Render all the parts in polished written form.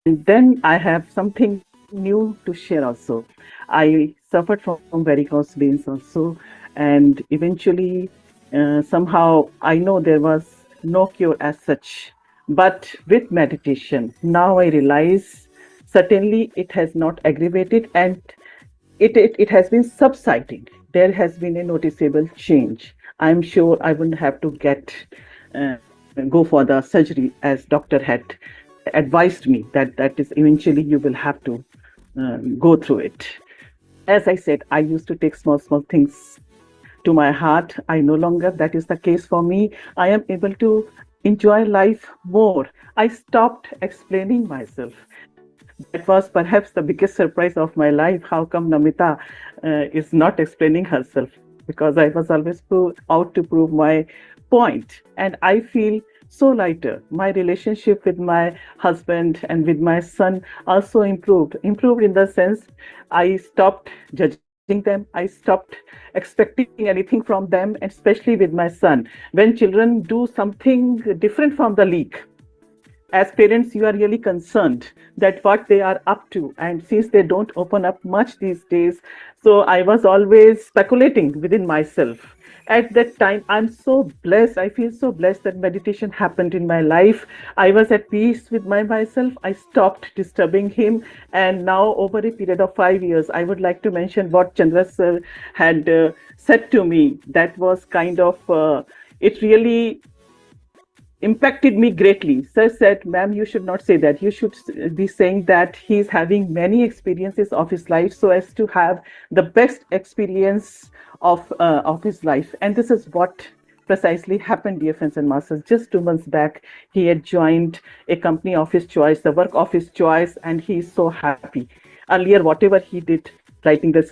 then I have something new to share also. I suffered from varicose veins also, and eventually, somehow, I know there was no cure as such. But with meditation, now I realize certainly it has not aggravated, and it has been subsiding. There has been a noticeable change. I'm sure I wouldn't have to go for the surgery as doctor had advised me that is eventually you will have to go through it. As I said, I used to take small things to my heart. I no longer, that is the case for me. I am able to enjoy life more. I stopped explaining myself. That was perhaps the biggest surprise of my life. How come Namita is not explaining herself? Because I was always out to prove my point. And I feel so lighter. My relationship with my husband and with my son also improved. Improved in the sense I stopped judging them. I stopped expecting anything from them, and especially with my son. When children do something different from the league, as parents you are really concerned that what they are up to, and since they don't open up much these days, so I was always speculating within myself. At that time, I'm so blessed, I feel so blessed that meditation happened in my life. I was at peace with myself. I stopped disturbing him, and now over a period of 5 years, I would like to mention what Chandra sir had said to me. That was kind of it really impacted me greatly. Sir said, "Ma'am, you should not say that. You should be saying that he's having many experiences of his life so as to have the best experience of his life." And this is what precisely happened, dear friends and masters. Just 2 months back, he had joined a company of his choice, the work of his choice, and he is so happy. Earlier, whatever he did, writing the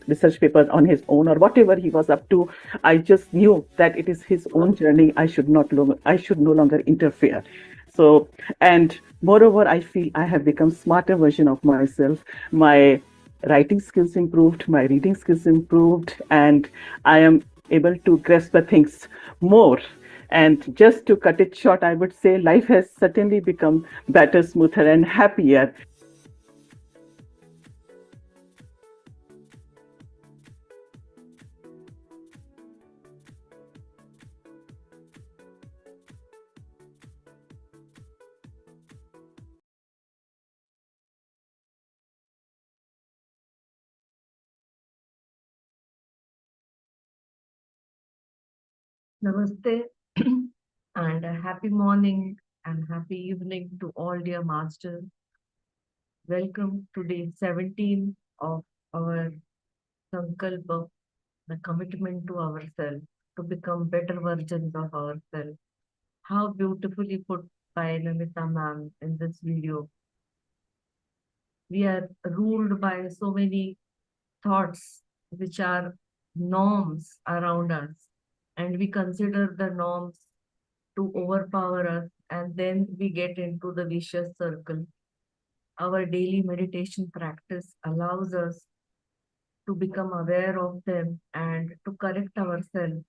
research paper on his own or whatever he was up to, I just knew that it is his own journey. I should no longer interfere. So, and moreover, I feel I have become smarter version of myself. My writing skills improved, my reading skills improved, and I am able to grasp the things more. And just to cut it short, I would say life has certainly become better, smoother, and happier. And I feel that Namaste and a happy morning and happy evening to all dear masters. Welcome to day 17 of our Sankalp, the commitment to ourselves to become better versions of ourselves. How beautifully put by Namita ma'am in this video. We are ruled by so many thoughts which are norms around us, and we consider the norms to overpower us, and then we get into the vicious circle. Our daily meditation practice allows us to become aware of them and to correct ourselves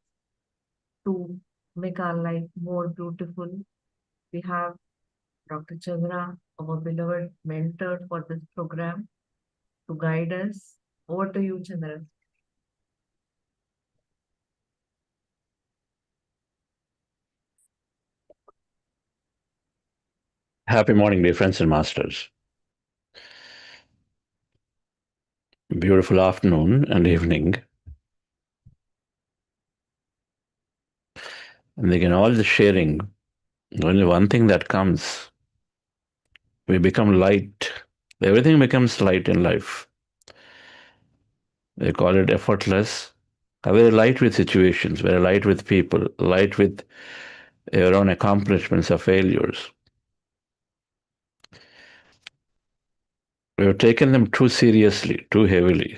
to make our life more beautiful. We have Dr. Chandra, our beloved mentor for this program, to guide us. Over to you, Chandra. Happy morning, dear friends and masters. Beautiful afternoon and evening. And again, all the sharing, only one thing that comes, we become light. Everything becomes light in life. They call it effortless. Very light with situations, very light with people, light with your own accomplishments or failures. We have taken them too seriously, too heavily.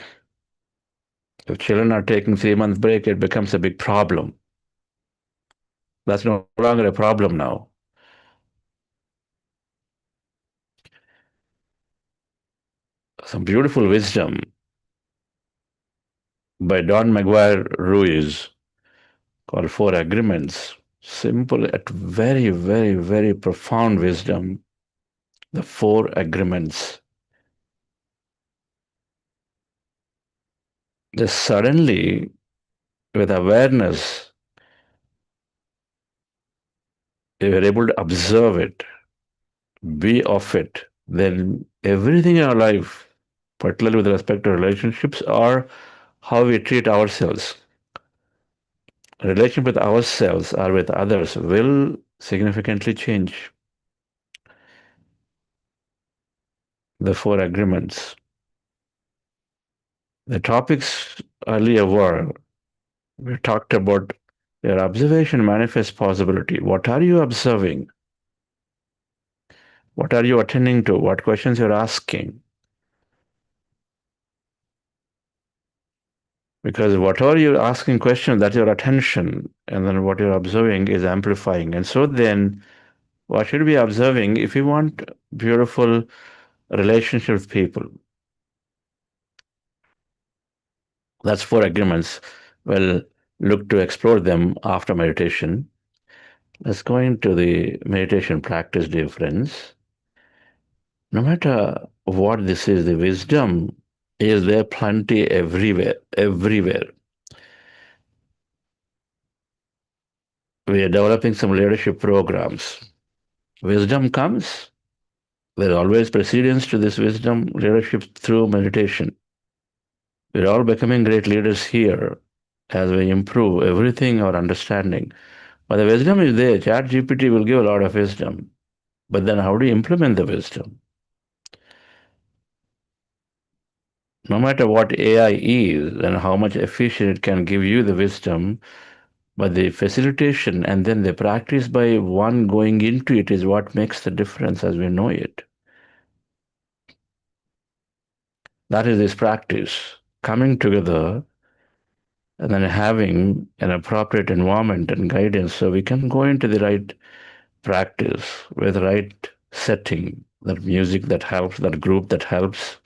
If children are taking 3 month break, it becomes a big problem. That's no longer a problem now. Some beautiful wisdom by Don Maguire Ruiz called Four Agreements. Simple yet very, very, very profound wisdom the four agreements. Just suddenly, with awareness, we were able to observe it, be of it, then everything in our life, particularly with respect to relationships, or how we treat ourselves, relationship with ourselves or with others will significantly change. The four agreements. The topics earlier were we talked about your observation manifests possibility. What are you observing? What are you attending to? What questions you're asking? Because whatever you're asking questions, that's your attention, and then what you're observing is amplifying. And so then, what should we be observing if we want beautiful relationship with people? That's four agreements. We'll look to explore them after meditation. Let's go into the meditation practice, dear friends. No matter what this is, the wisdom is there plenty everywhere, everywhere. We are developing some leadership programs. Wisdom comes. There's always precedence to this wisdom, leadership through meditation. We're all becoming great leaders here as we improve everything, our understanding. But the wisdom is there. Chat GPT will give a lot of wisdom. But then how do you implement the wisdom? No matter what AI is and how much efficient it can give you the wisdom, but the facilitation and then the practice by one going into it is what makes the difference as we know it. That is this practice coming together and then having an appropriate environment and guidance so we can go into the right practice with the right setting, that music that helps, that group that helps,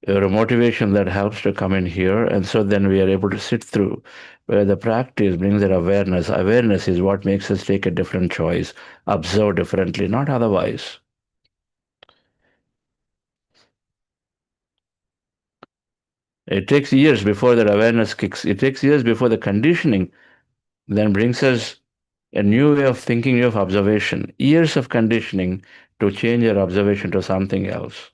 or a motivation that helps to come in here. And so then we are able to sit through where the practice brings that awareness. Awareness is what makes us take a different choice, observe differently, not otherwise. It takes years before that awareness kicks. It takes years before the conditioning then brings us a new way of thinking, new of observation. Years of conditioning to change your observation to something else.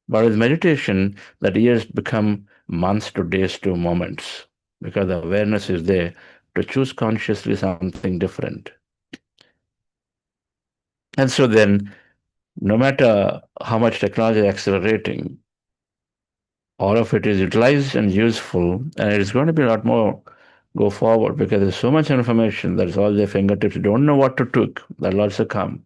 But with meditation, that years become months to days to moments because the awareness is there to choose consciously something different. And so then, no matter how much technology is accelerating, all of it is utilized and useful, and it's going to be a lot more go forward because there's so much information that's all their fingertips. You don't know what to take. That'll also come.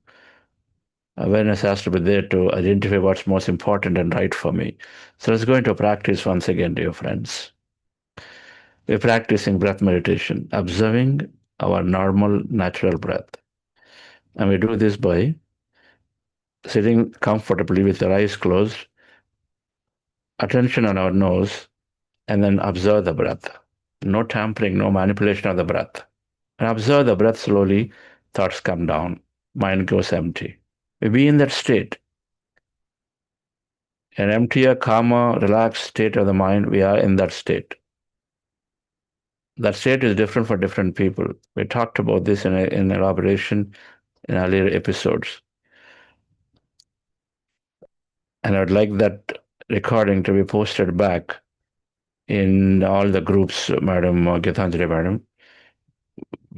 Awareness has to be there to identify what's most important and right for me. So let's go into practice once again, dear friends. We're practicing breath meditation, observing our normal, natural breath. And we do this by sitting comfortably with your eyes closed, attention on our nose, and then observe the breath. No tampering, no manipulation of the breath. And observe the breath slowly, thoughts come down, mind goes empty. We be in that state, an emptier, calmer, relaxed state of the mind. We are in that state. That state is different for different people. We talked about this in elaboration in earlier episodes. And I'd like that recording to be posted back in all the groups, Madam Gitanjali, Madam.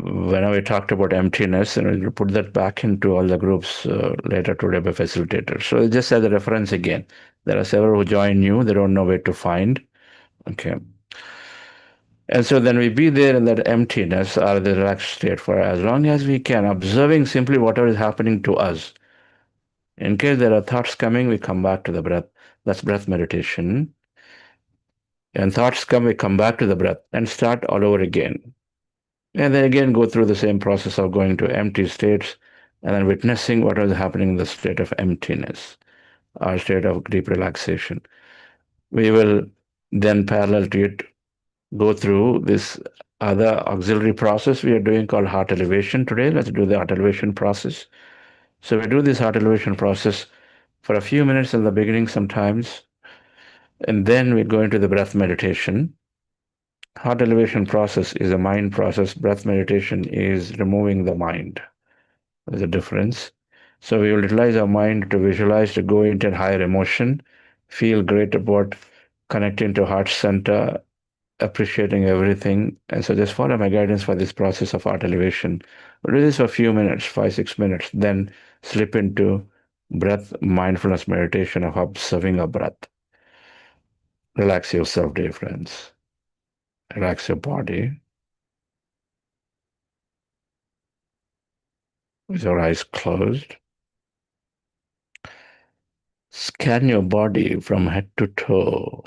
Whenever we talked about emptiness, and we'll put that back into all the groups later today by facilitators. So just as a reference again, there are several who join new, they don't know where to find. Okay. And so then we be there in that emptiness or the relaxed state for as long as we can, observing simply whatever is happening to us. In case there are thoughts coming, we come back to the breath. That's breath meditation. And thoughts come, we come back to the breath and start all over again. And then again go through the same process of going to empty states and then witnessing what is happening in the state of emptiness or state of deep relaxation. We will then parallel to it go through this other auxiliary process we are doing called heart elevation today. Let's do the heart elevation process. So we do this heart elevation process for a few minutes in the beginning sometimes, and then we go into the breath meditation. Heart elevation process is a mind process. Breath meditation is removing the mind. There's a difference. So we will utilize our mind to visualize, to go into higher emotion, feel great about connecting to heart center, appreciating everything. And so just follow my guidance for this process of heart elevation. We'll do this for a few minutes, 5-6 minutes, then slip into breath mindfulness meditation of observing our breath. Relax yourself, dear friends. Relax your body. With your eyes closed. Scan your body from head to toe.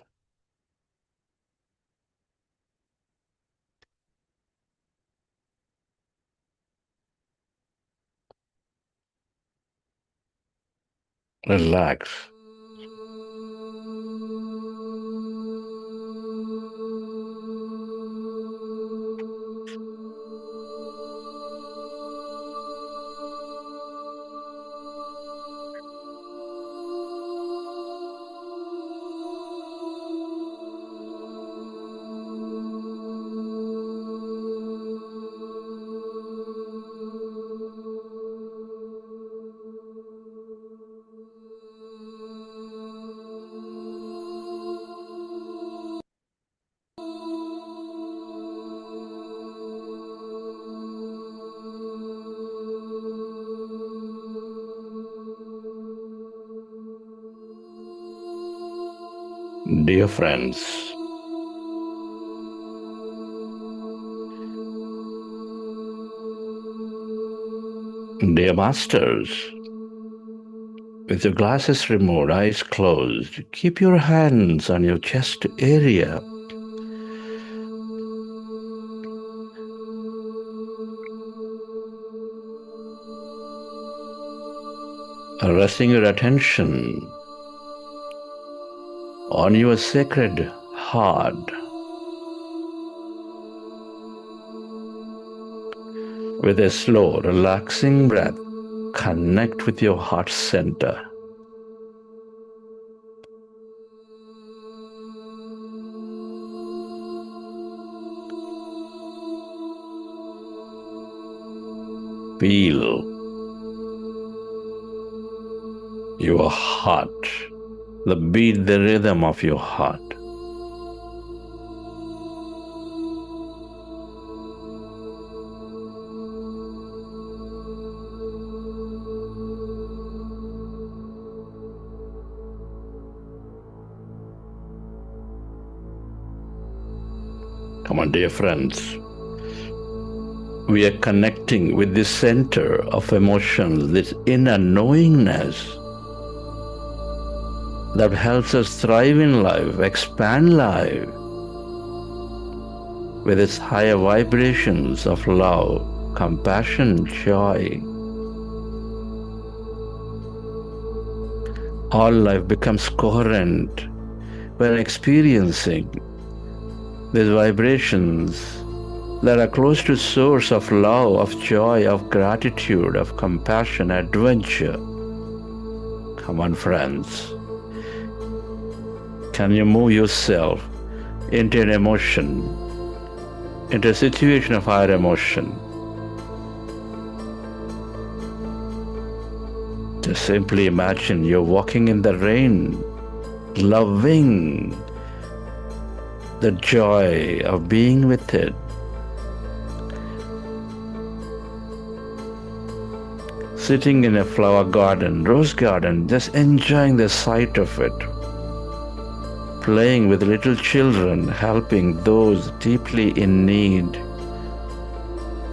Relax. Dear friends, dear masters, with your glasses removed, eyes closed, keep your hands on your chest area. Resting your attention on your sacred heart. With a slow, relaxing breath, connect with your heart center. Feel your heart, the beat, the rhythm of your heart. Come on, dear friends. We are connecting with the center of emotions, this inner knowingness that helps us thrive in life, expand life with its higher vibrations of love, compassion, joy. All life becomes coherent when experiencing these vibrations that are close to source of love, of joy, of gratitude, of compassion, adventure. Come on, friends. Can you move yourself into an emotion, into a situation of higher emotion? Just simply imagine you're walking in the rain, loving the joy of being with it. Sitting in a flower garden, rose garden, just enjoying the sight of it. Playing with little children, helping those deeply in need.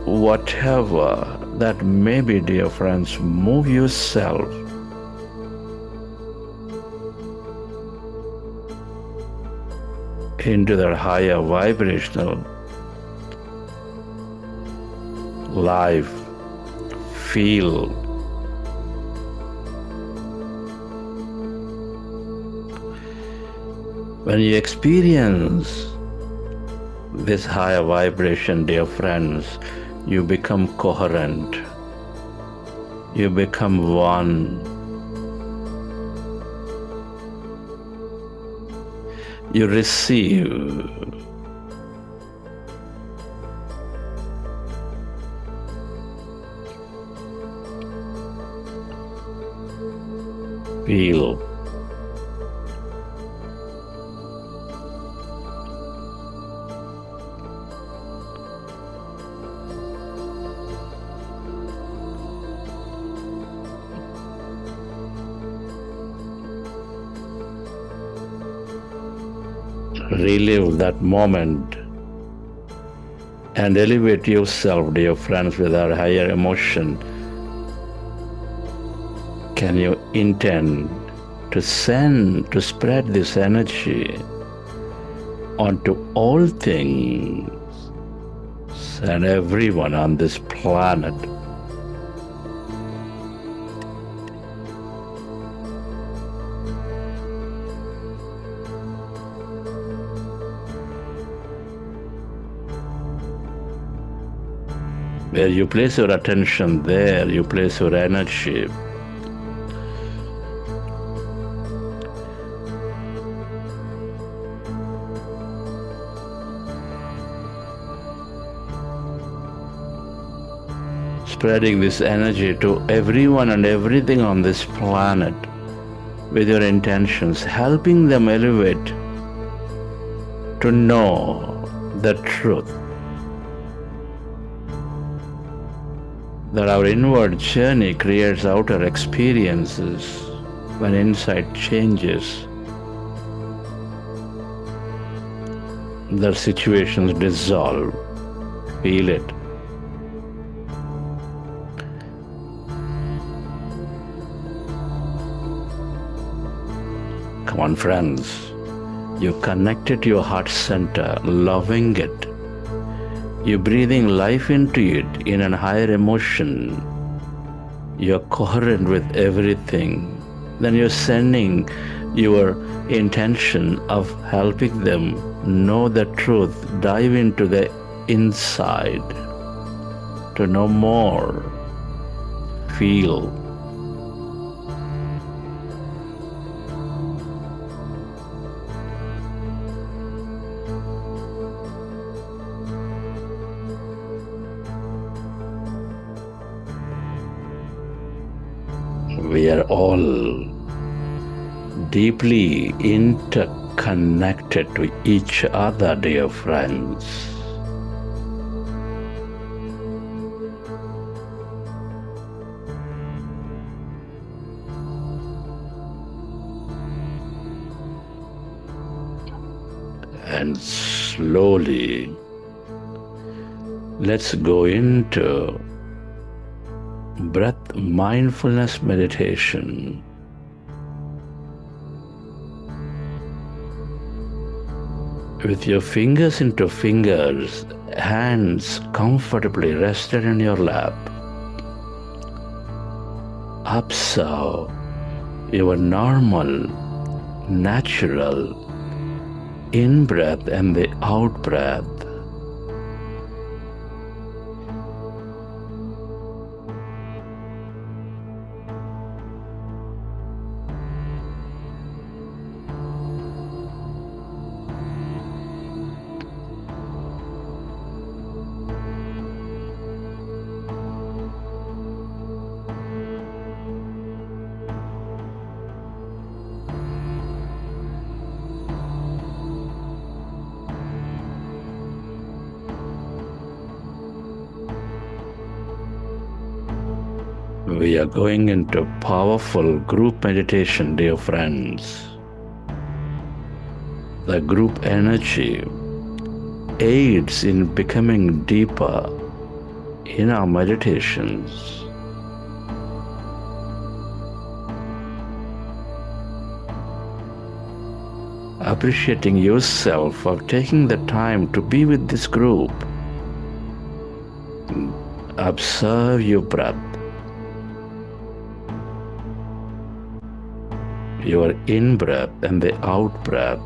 Whatever that may be, dear friends, move yourself into that higher vibrational life. Feel when you experience this higher vibration, dear friends, you become coherent. You become one. You receive. Feel. Relive that moment and elevate yourself, dear friends, with our higher emotion. Can you intend to spread this energy onto all things and everyone on this planet? Where you place your attention, there you place your energy. Spreading this energy to everyone and everything on this planet with your intentions, helping them elevate to know the truth. That our inward journey creates outer experiences when inside changes. The situations dissolve. Feel it. Come on, friends. You connected to your heart center, loving it. You're breathing life into it in a higher emotion. You're coherent with everything. Then you're sending your intention of helping them know the truth, dive into the inside to know more, feel. We are all deeply interconnected to each other, dear friends. And slowly, let's go into breath mindfulness meditation. With your fingers into fingers, hands comfortably rested in your lap, observe your normal, natural in-breath and the out-breath. We are going into powerful group meditation, dear friends. The group energy aids in becoming deeper in our meditations. Appreciating yourself for taking the time to be with this group. Observe your breath. Your in-breath and the out-breath.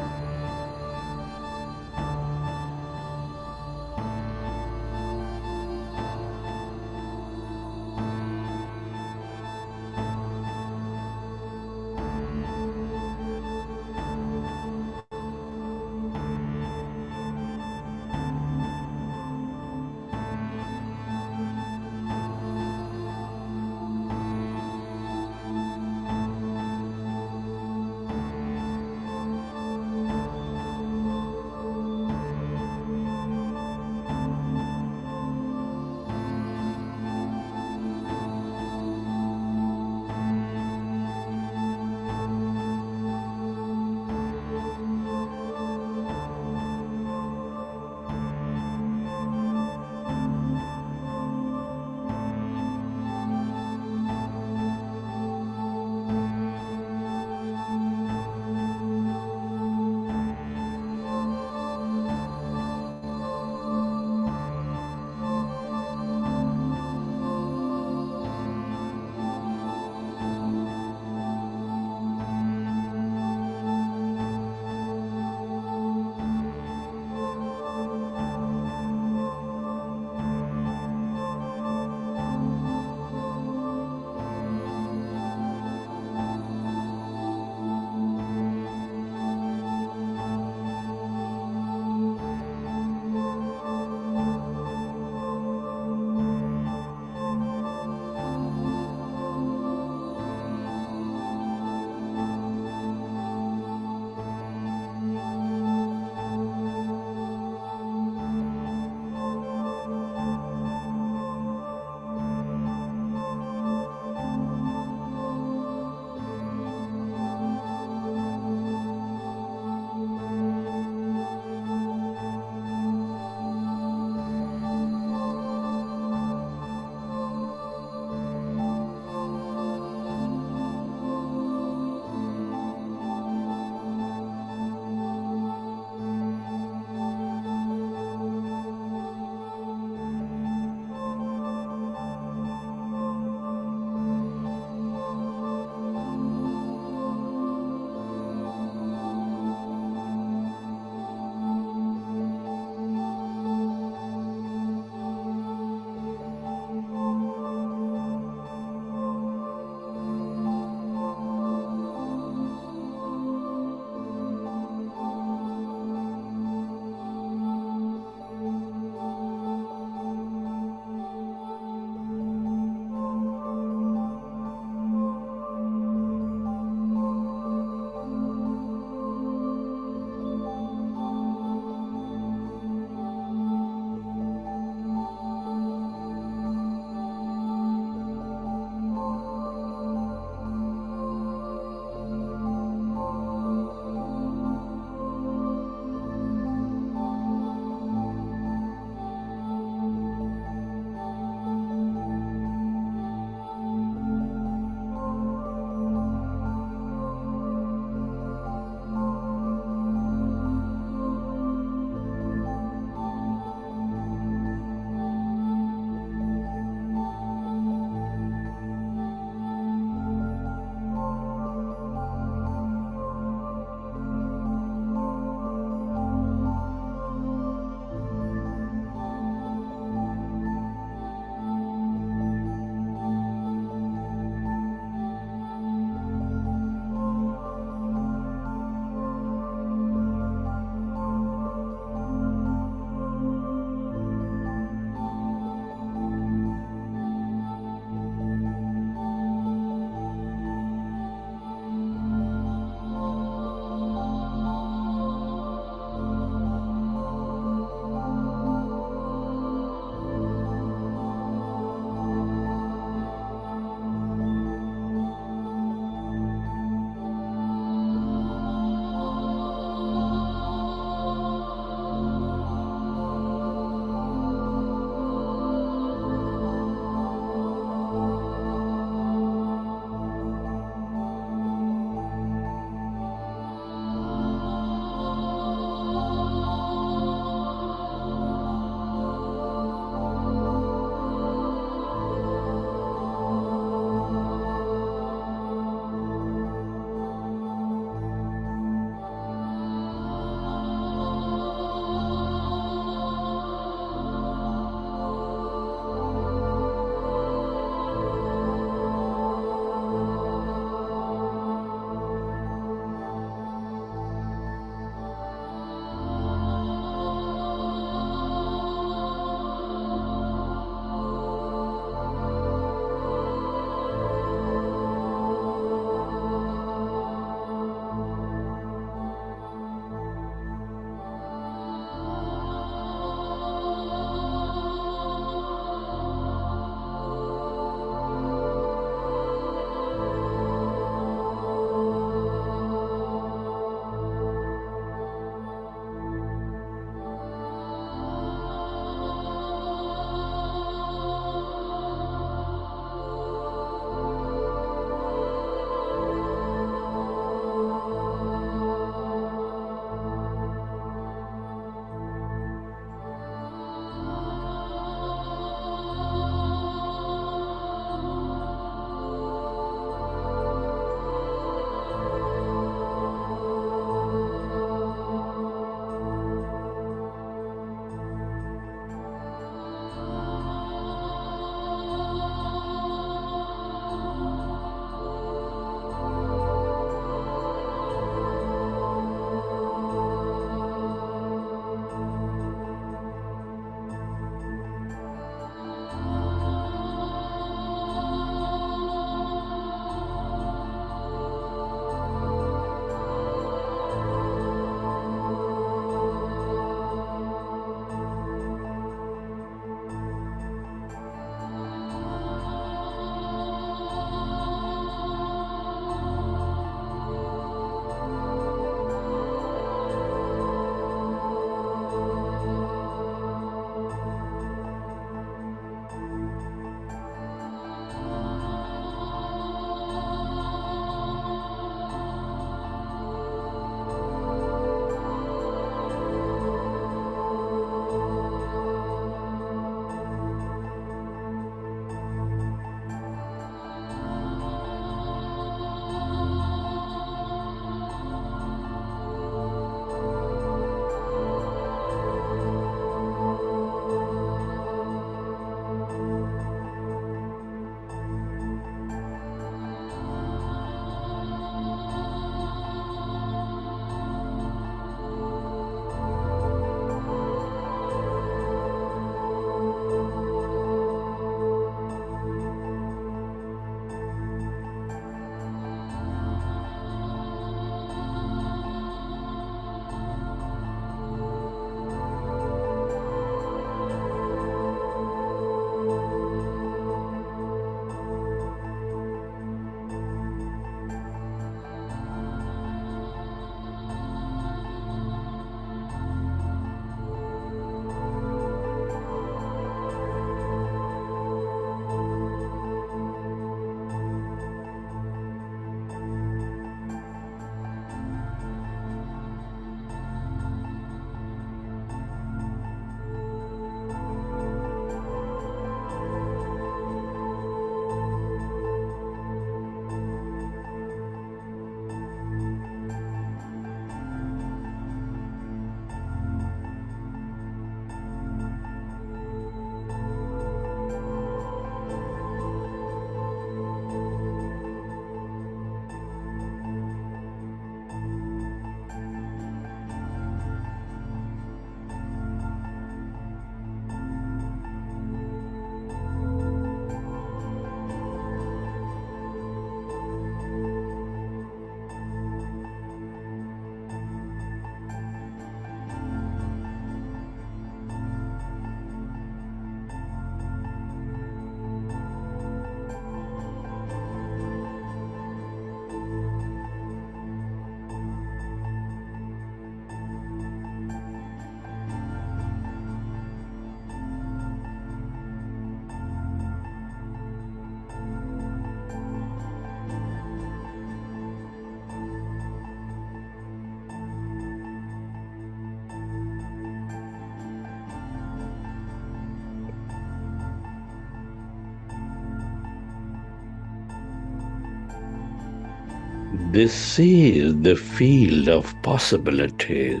This is the field of possibilities.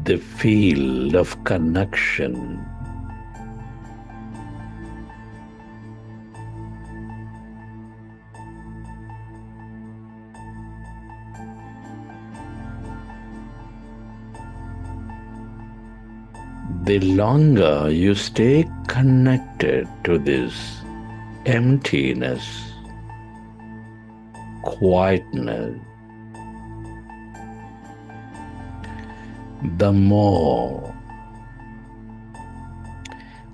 The field of connection. The longer you stay connected to this emptiness, quietness, the more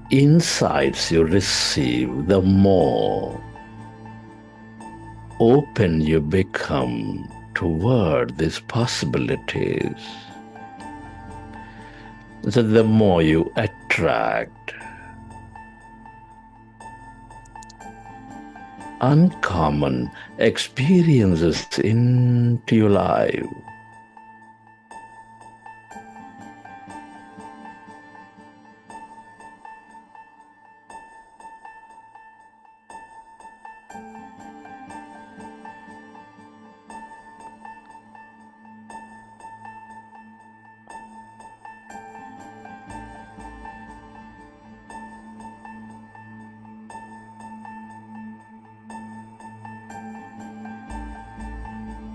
insights you receive, the more open you become toward these possibilities. So the more you attract uncommon experiences into your life.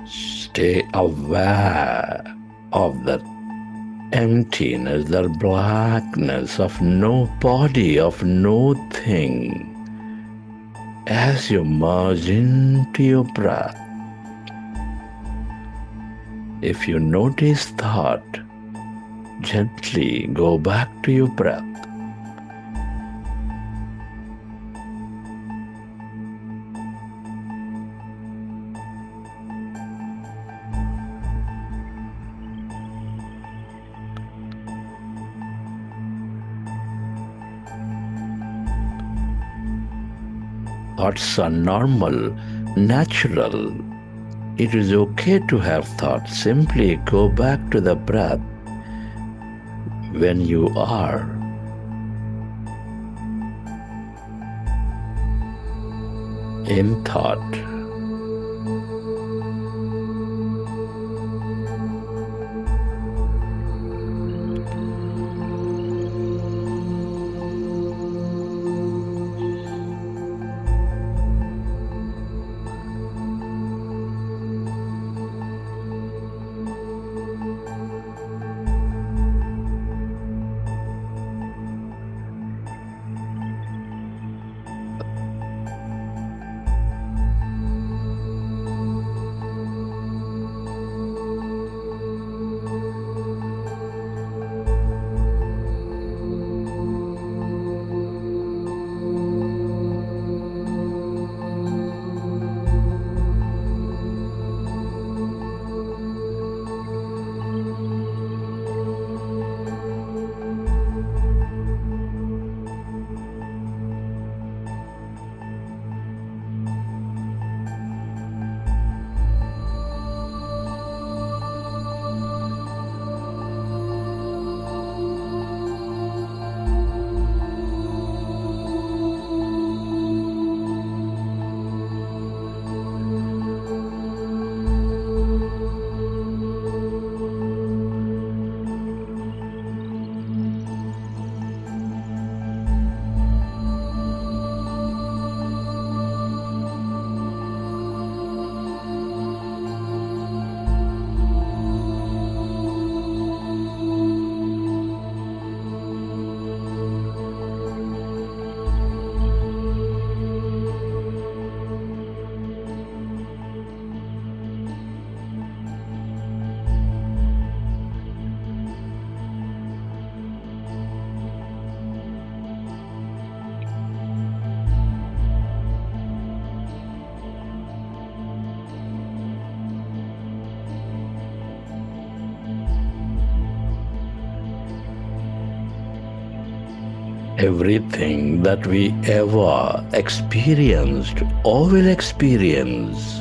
Stay aware of that emptiness, that blackness of no body, of no thing, as you merge into your breath. If you notice thought, gently go back to your breath. Thoughts are normal, natural. It is okay to have thoughts. Simply go back to the breath when you are in thought. Everything that we ever experienced or will experience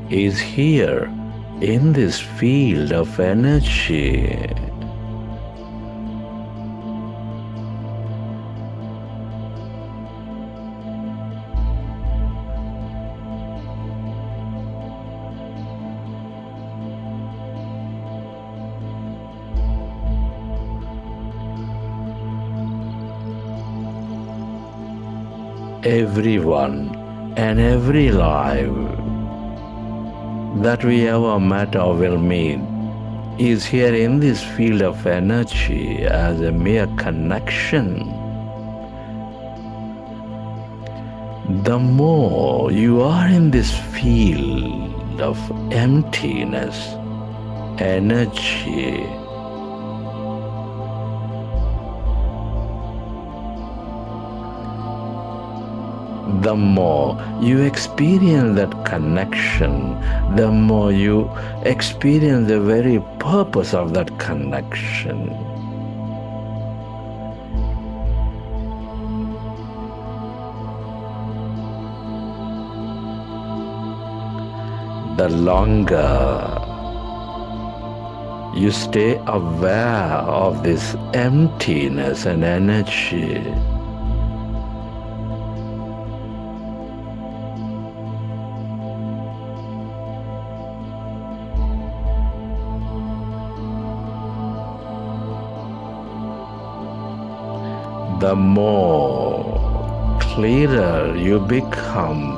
is here in this field of energy. everyone and every life that we ever met or will meet is here in this field of energy as a mere connection. The more you are in this field of emptiness, energy, the more you experience that connection, the more you experience the very purpose of that connection. The longer you stay aware of this emptiness and energy, the more clearer you become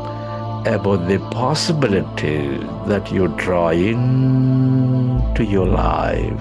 about the possibilities that you draw into your life.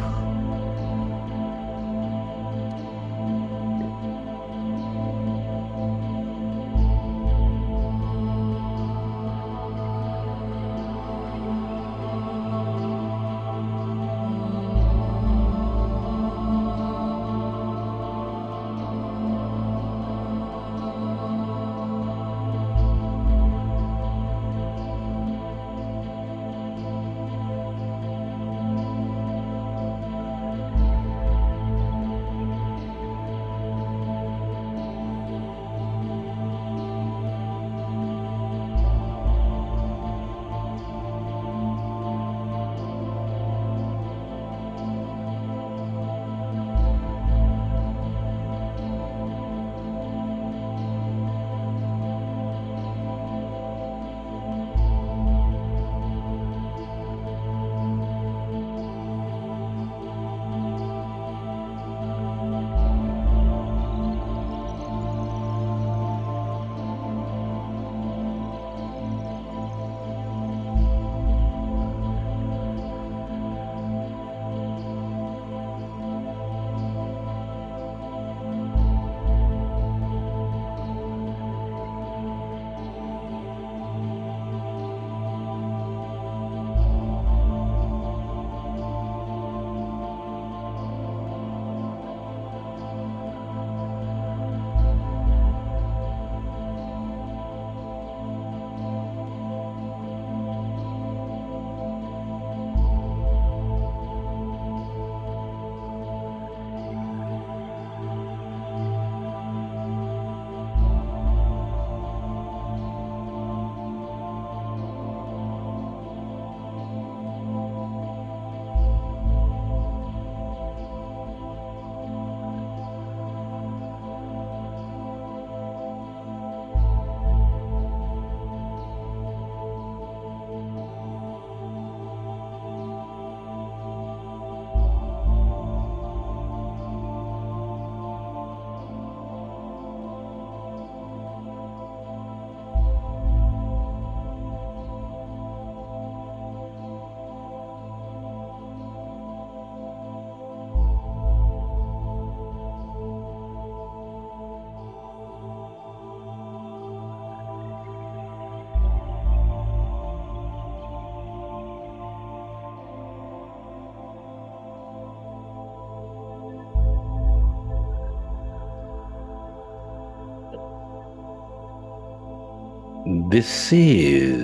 This is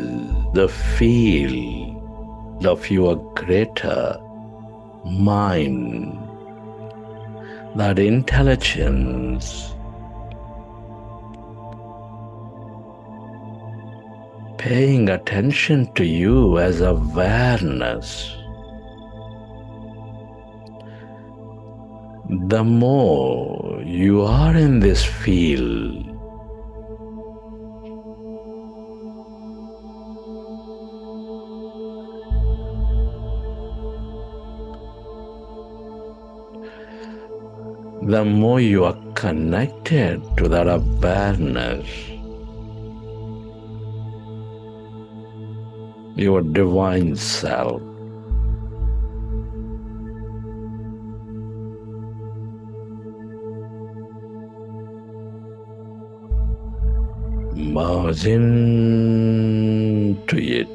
the field of your greater mind, that intelligence paying attention to you as awareness. The more you are in this field, the more you are connected to that awareness, your divine self. Merge into it.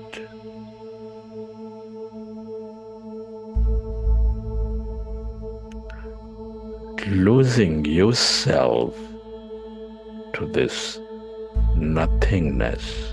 Losing yourself to this nothingness.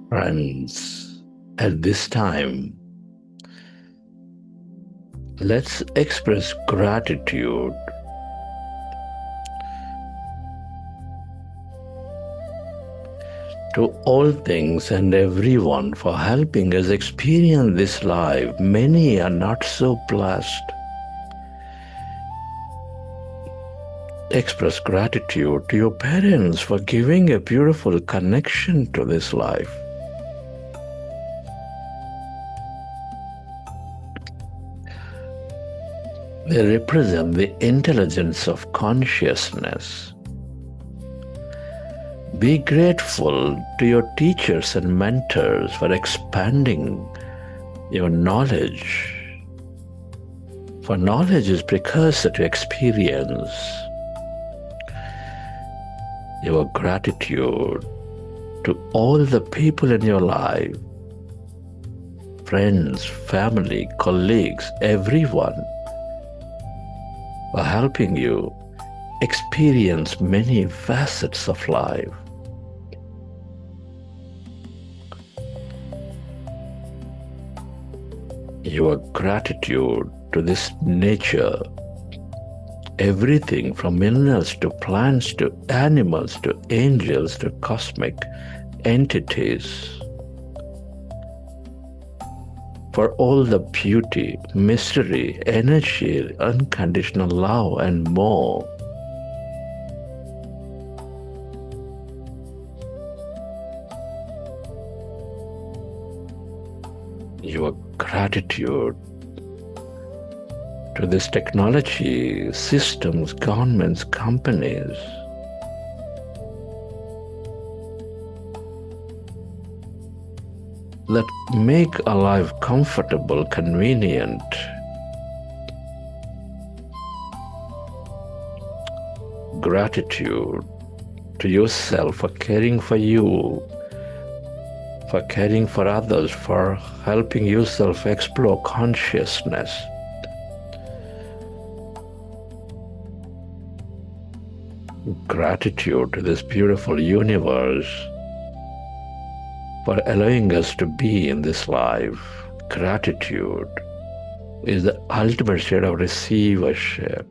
Friends, at this time, let's express gratitude to all things and everyone for helping us experience this life. Many are not so blessed. Express gratitude to your parents for giving a beautiful connection to this life. They represent the intelligence of consciousness. Be grateful to your teachers and mentors for expanding your knowledge. For knowledge is precursor to experience. Your gratitude to all the people in your life, friends, family, colleagues, everyone, for helping you experience many facets of life. Your gratitude to this nature, everything from minerals to plants to animals to angels to cosmic entities, for all the beauty, mystery, energy, unconditional love, and more. Your gratitude to this technology, systems, governments, companies, that make our life comfortable, convenient. Gratitude to yourself for caring for you, for caring for others, for helping yourself explore consciousness. Gratitude to this beautiful universe for allowing us to be in this life. Gratitude is the ultimate state of receivership.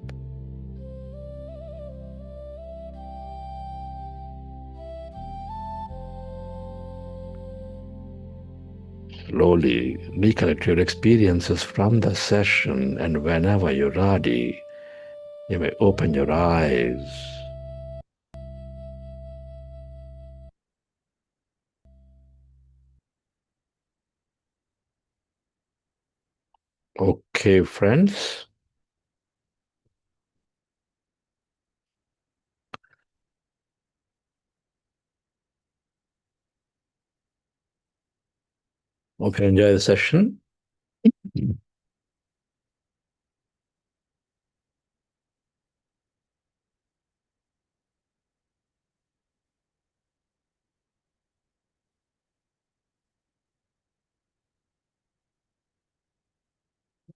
Slowly recollect your experiences from the session, and whenever you're ready, you may open your eyes. Okay, friends. Hope you enjoy the session.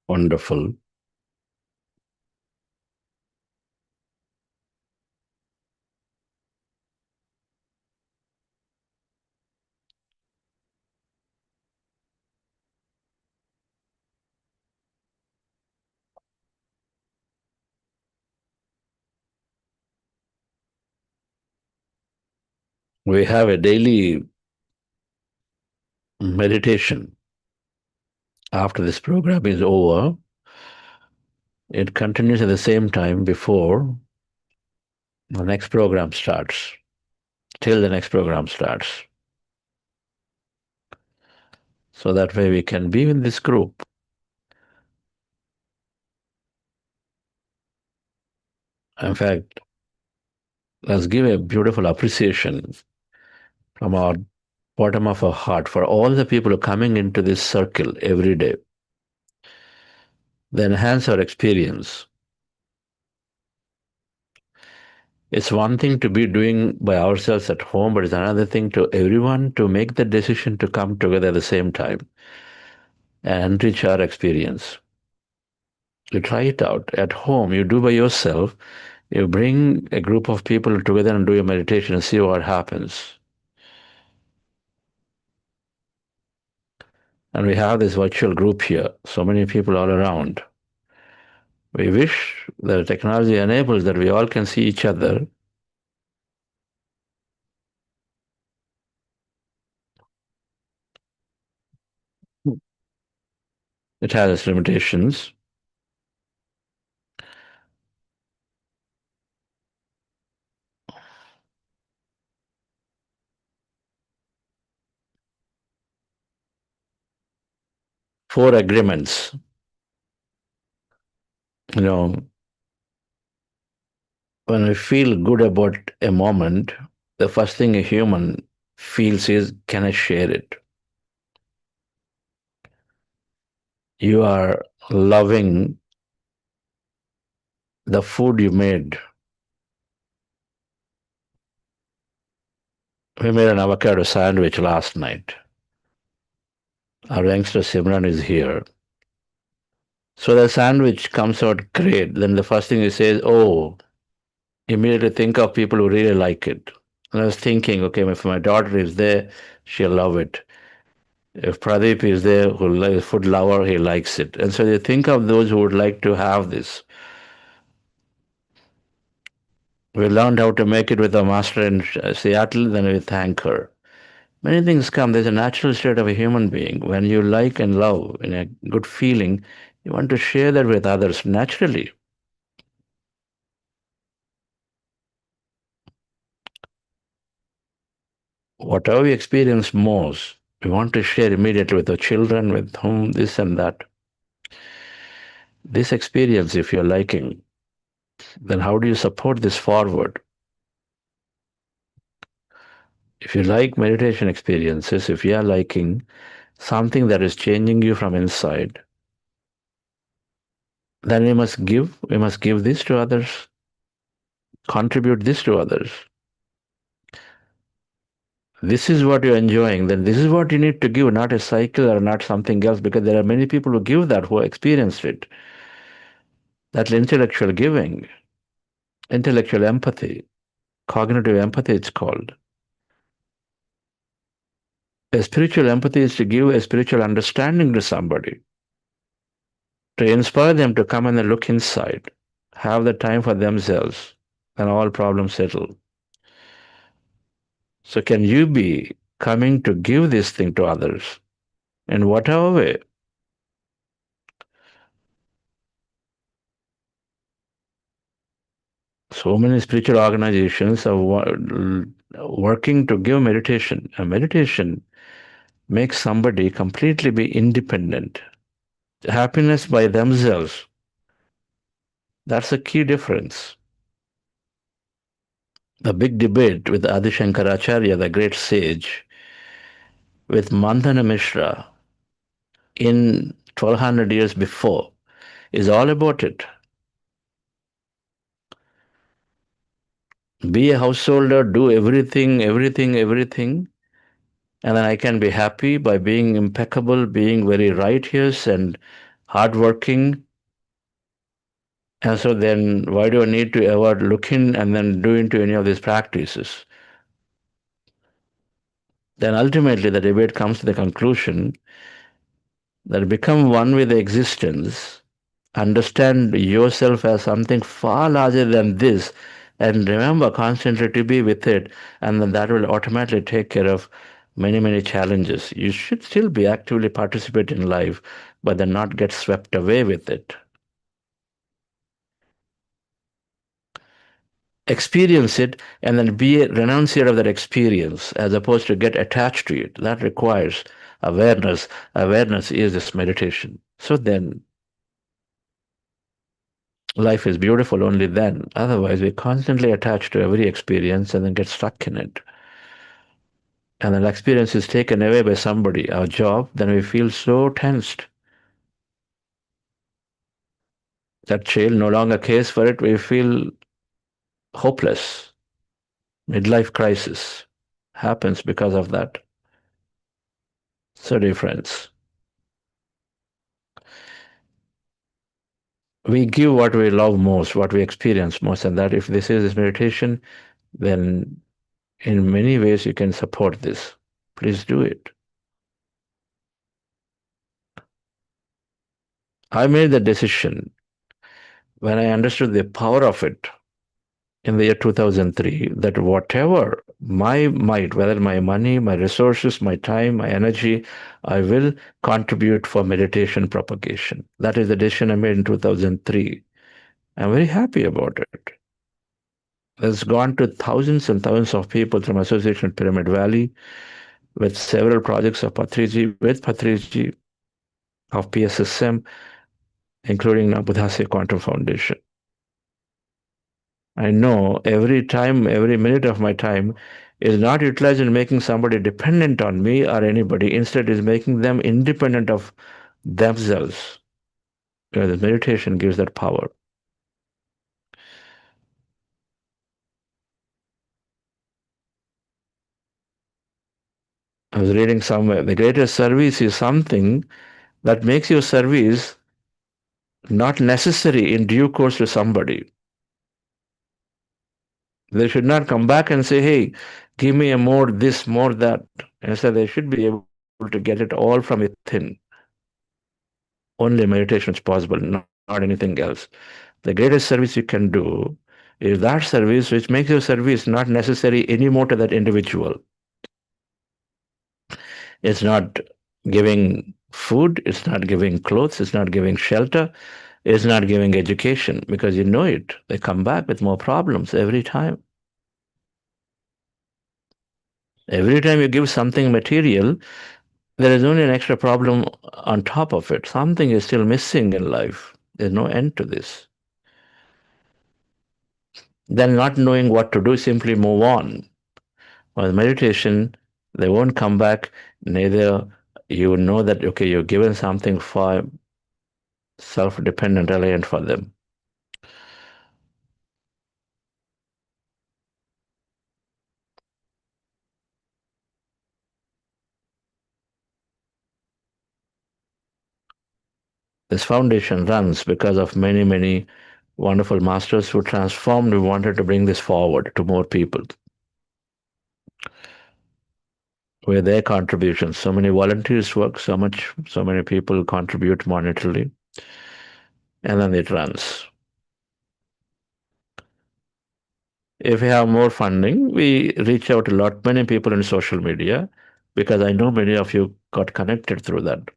Wonderful. We have a daily meditation after this program is over. It continues at the same time before the next program starts, till the next program starts. So that way we can be in this group. In fact, let's give a beautiful appreciation from our bottom of our heart for all the people who are coming into this circle every day. They enhance our experience. It's one thing to be doing by ourselves at home, but it's another thing to everyone to make the decision to come together at the same time and enrich our experience. You try it out. At home, you do by yourself. You bring a group of people together and do your meditation and see what happens. And we have this virtual group here, so many people all around. We wish that technology enables that we all can see each other. It has its limitations. 4 agreements. You know, when we feel good about a moment, the first thing a human feels is, can I share it? You are loving the food you made. We made an avocado sandwich last night. Our youngster Simran is here. So the sandwich comes out great. Then the first thing he says, oh, immediately think of people who really like it. And I was thinking, okay, if my daughter is there, she'll love it. If Pradeep is there, who is a food lover, he likes it. And so you think of those who would like to have this. We learned how to make it with our master in Seattle, then we thank her. Many things come. There's a natural state of a human being. When you like and love in a good feeling, you want to share that with others naturally. Whatever we experience most, we want to share immediately with our children, with whom, this and that. This experience, if you're liking, then how do you support this forward? If you like meditation experiences, if you are liking something that is changing you from inside, then we must give this to others, contribute this to others. This is what you're enjoying, then this is what you need to give, not a cycle or not something else, because there are many people who give that, who experienced it. That's intellectual giving, intellectual empathy, cognitive empathy, it's called. A spiritual empathy is to give a spiritual understanding to somebody, to inspire them to come and look inside, have the time for themselves, and all problems settle. So, can you be coming to give this thing to others in whatever way? So many spiritual organizations are working to give meditation. And meditation makes somebody completely be independent. Happiness by themselves. That's a key difference. The big debate with Adi Shankaracharya, the great sage, with Mandana Mishra, in 1200 years before is all about it. Be a householder, do everything, everything, everything, and then I can be happy by being impeccable, being very righteous and hardworking. And so then why do I need to ever look in and then do into any of these practices? Then ultimately the debate comes to the conclusion that become one with the existence, understand yourself as something far larger than this, and remember constantly to be with it, and then that will automatically take care of many, many challenges. You should still be actively participate in life, but then not get swept away with it. Experience it and then be a renunciate of that experience as opposed to get attached to it. That requires awareness. Awareness is this meditation. So then life is beautiful only then. Otherwise, we constantly attach to every experience and then get stuck in it. And then experience is taken away by somebody, our job, then we feel so tensed. That child no longer cares for it, we feel hopeless. Midlife crisis happens because of that. So, dear friends, we give what we love most, what we experience most, and that if this is this meditation, then in many ways you can support this. Please do it. I made the decision when I understood the power of it in the year 2003 that whatever my might, whether my money, my resources, my time, my energy, I will contribute for meditation propagation. That is the decision I made in 2003. I'm very happy about it. It's gone to thousands and thousands of people from Association Pyramid Valley with several projects of Patriji, with Patriji, of PSSM, including Buddhasya Quantum Foundation. I know every time, every minute of my time is not utilized in making somebody dependent on me or anybody. Instead, is making them independent of themselves. Because meditation gives that power. I was reading somewhere the greatest service is something that makes your service not necessary in due course to somebody. They should not come back and say, hey, give me a more this, more that. Instead, they should be able to get it all from within. Only meditation is possible, not anything else. The greatest service you can do is that service which makes your service not necessary anymore to that individual. It's not giving food, it's not giving clothes, it's not giving shelter, it's not giving education because you know it. They come back with more problems every time. Every time you give something material, there is only an extra problem on top of it. Something is still missing in life. There's no end to this. Then, not knowing what to do, simply move on. With meditation, they won't come back. Neither you know that, okay, you've given something for self dependent, reliant for them. This foundation runs because of many, many wonderful masters who transformed. We wanted to bring this forward to more people with their contributions. So many volunteers work, so many people contribute monetarily, and then it runs. If we have more funding, we reach out to many people in social media because I know many of you got connected through that.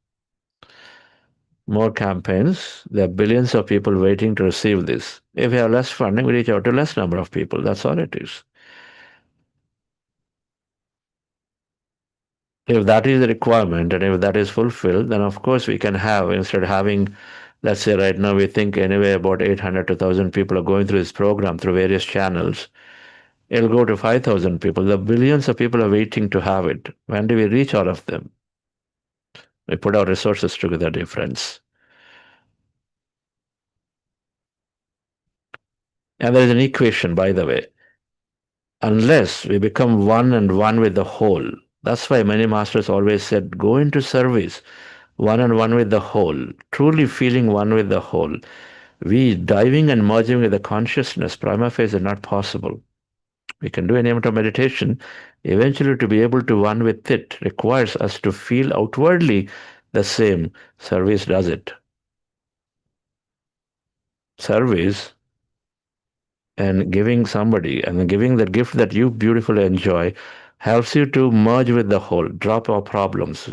More campaigns, there are billions of people waiting to receive this. If we have less funding, we reach out to less number of people. That's all it is. If that is the requirement and if that is fulfilled, then of course we can have, instead of having, let's say right now we think anyway about 800 to 1,000 people are going through this program through various channels. It'll go to 5,000 people. The billions of people are waiting to have it. When do we reach all of them? We put our resources together, dear friends. And there is an equation, by the way. Unless we become one and one with the whole. That's why many masters always said, go into service, one and one with the whole, truly feeling one with the whole. We diving and merging with the consciousness, prima facie, is not possible. We can do any amount of meditation. Eventually, to be able to one with it requires us to feel outwardly the same. Service does it. Service and giving somebody and giving the gift that you beautifully enjoy helps you to merge with the whole, drop our problems,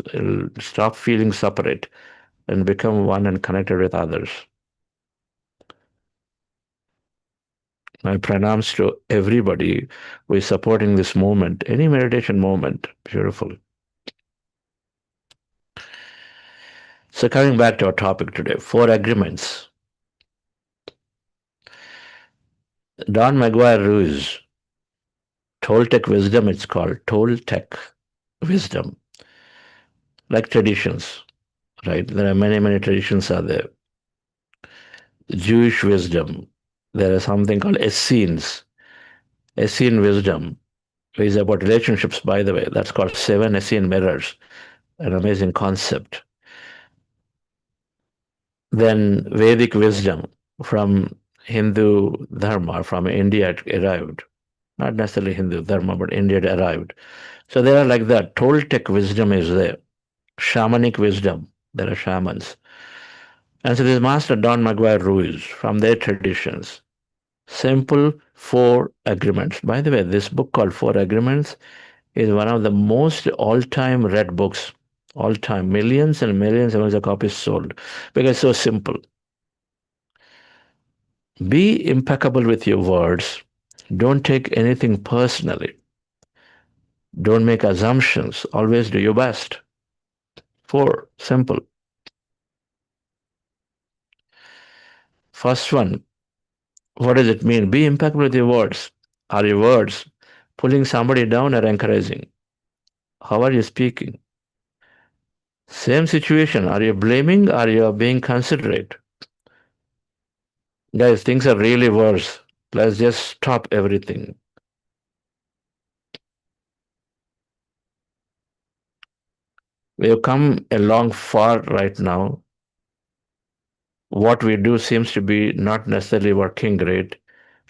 stop feeling separate, and become one and connected with others. My pranams to everybody who is supporting this movement, any meditation movement. Beautiful. So, coming back to our topic today, 4 agreements. Don Maguire Ruiz, Toltec wisdom, it's called Toltec wisdom, like traditions, right? There are many, many traditions are there. Jewish wisdom, there is something called Essenes. Essene wisdom is about relationships, by the way. That's called 7 Essene mirrors, an amazing concept. Then Vedic wisdom from Hindu Dharma, from India it arrived. Not necessarily Hindu Dharma, but India it arrived. So there are like that. Toltec wisdom is there. Shamanic wisdom, there are shamans. And so this Master Don Maguire Ruiz, from their traditions, simple 4 agreements. By the way, this book called 4 Agreements is one of the most all-time read books, all-time, millions and millions of copies sold, because it's so simple. Be impeccable with your words. Don't take anything personally. Don't make assumptions. Always do your best. 4, simple. First one, what does it mean? Be impeccable with your words. Are your words pulling somebody down or encouraging? How are you speaking? Same situation. Are you blaming or you are being considerate? Guys, things are really worse. Let's just stop everything. We have come along far right now. What we do seems to be not necessarily working great.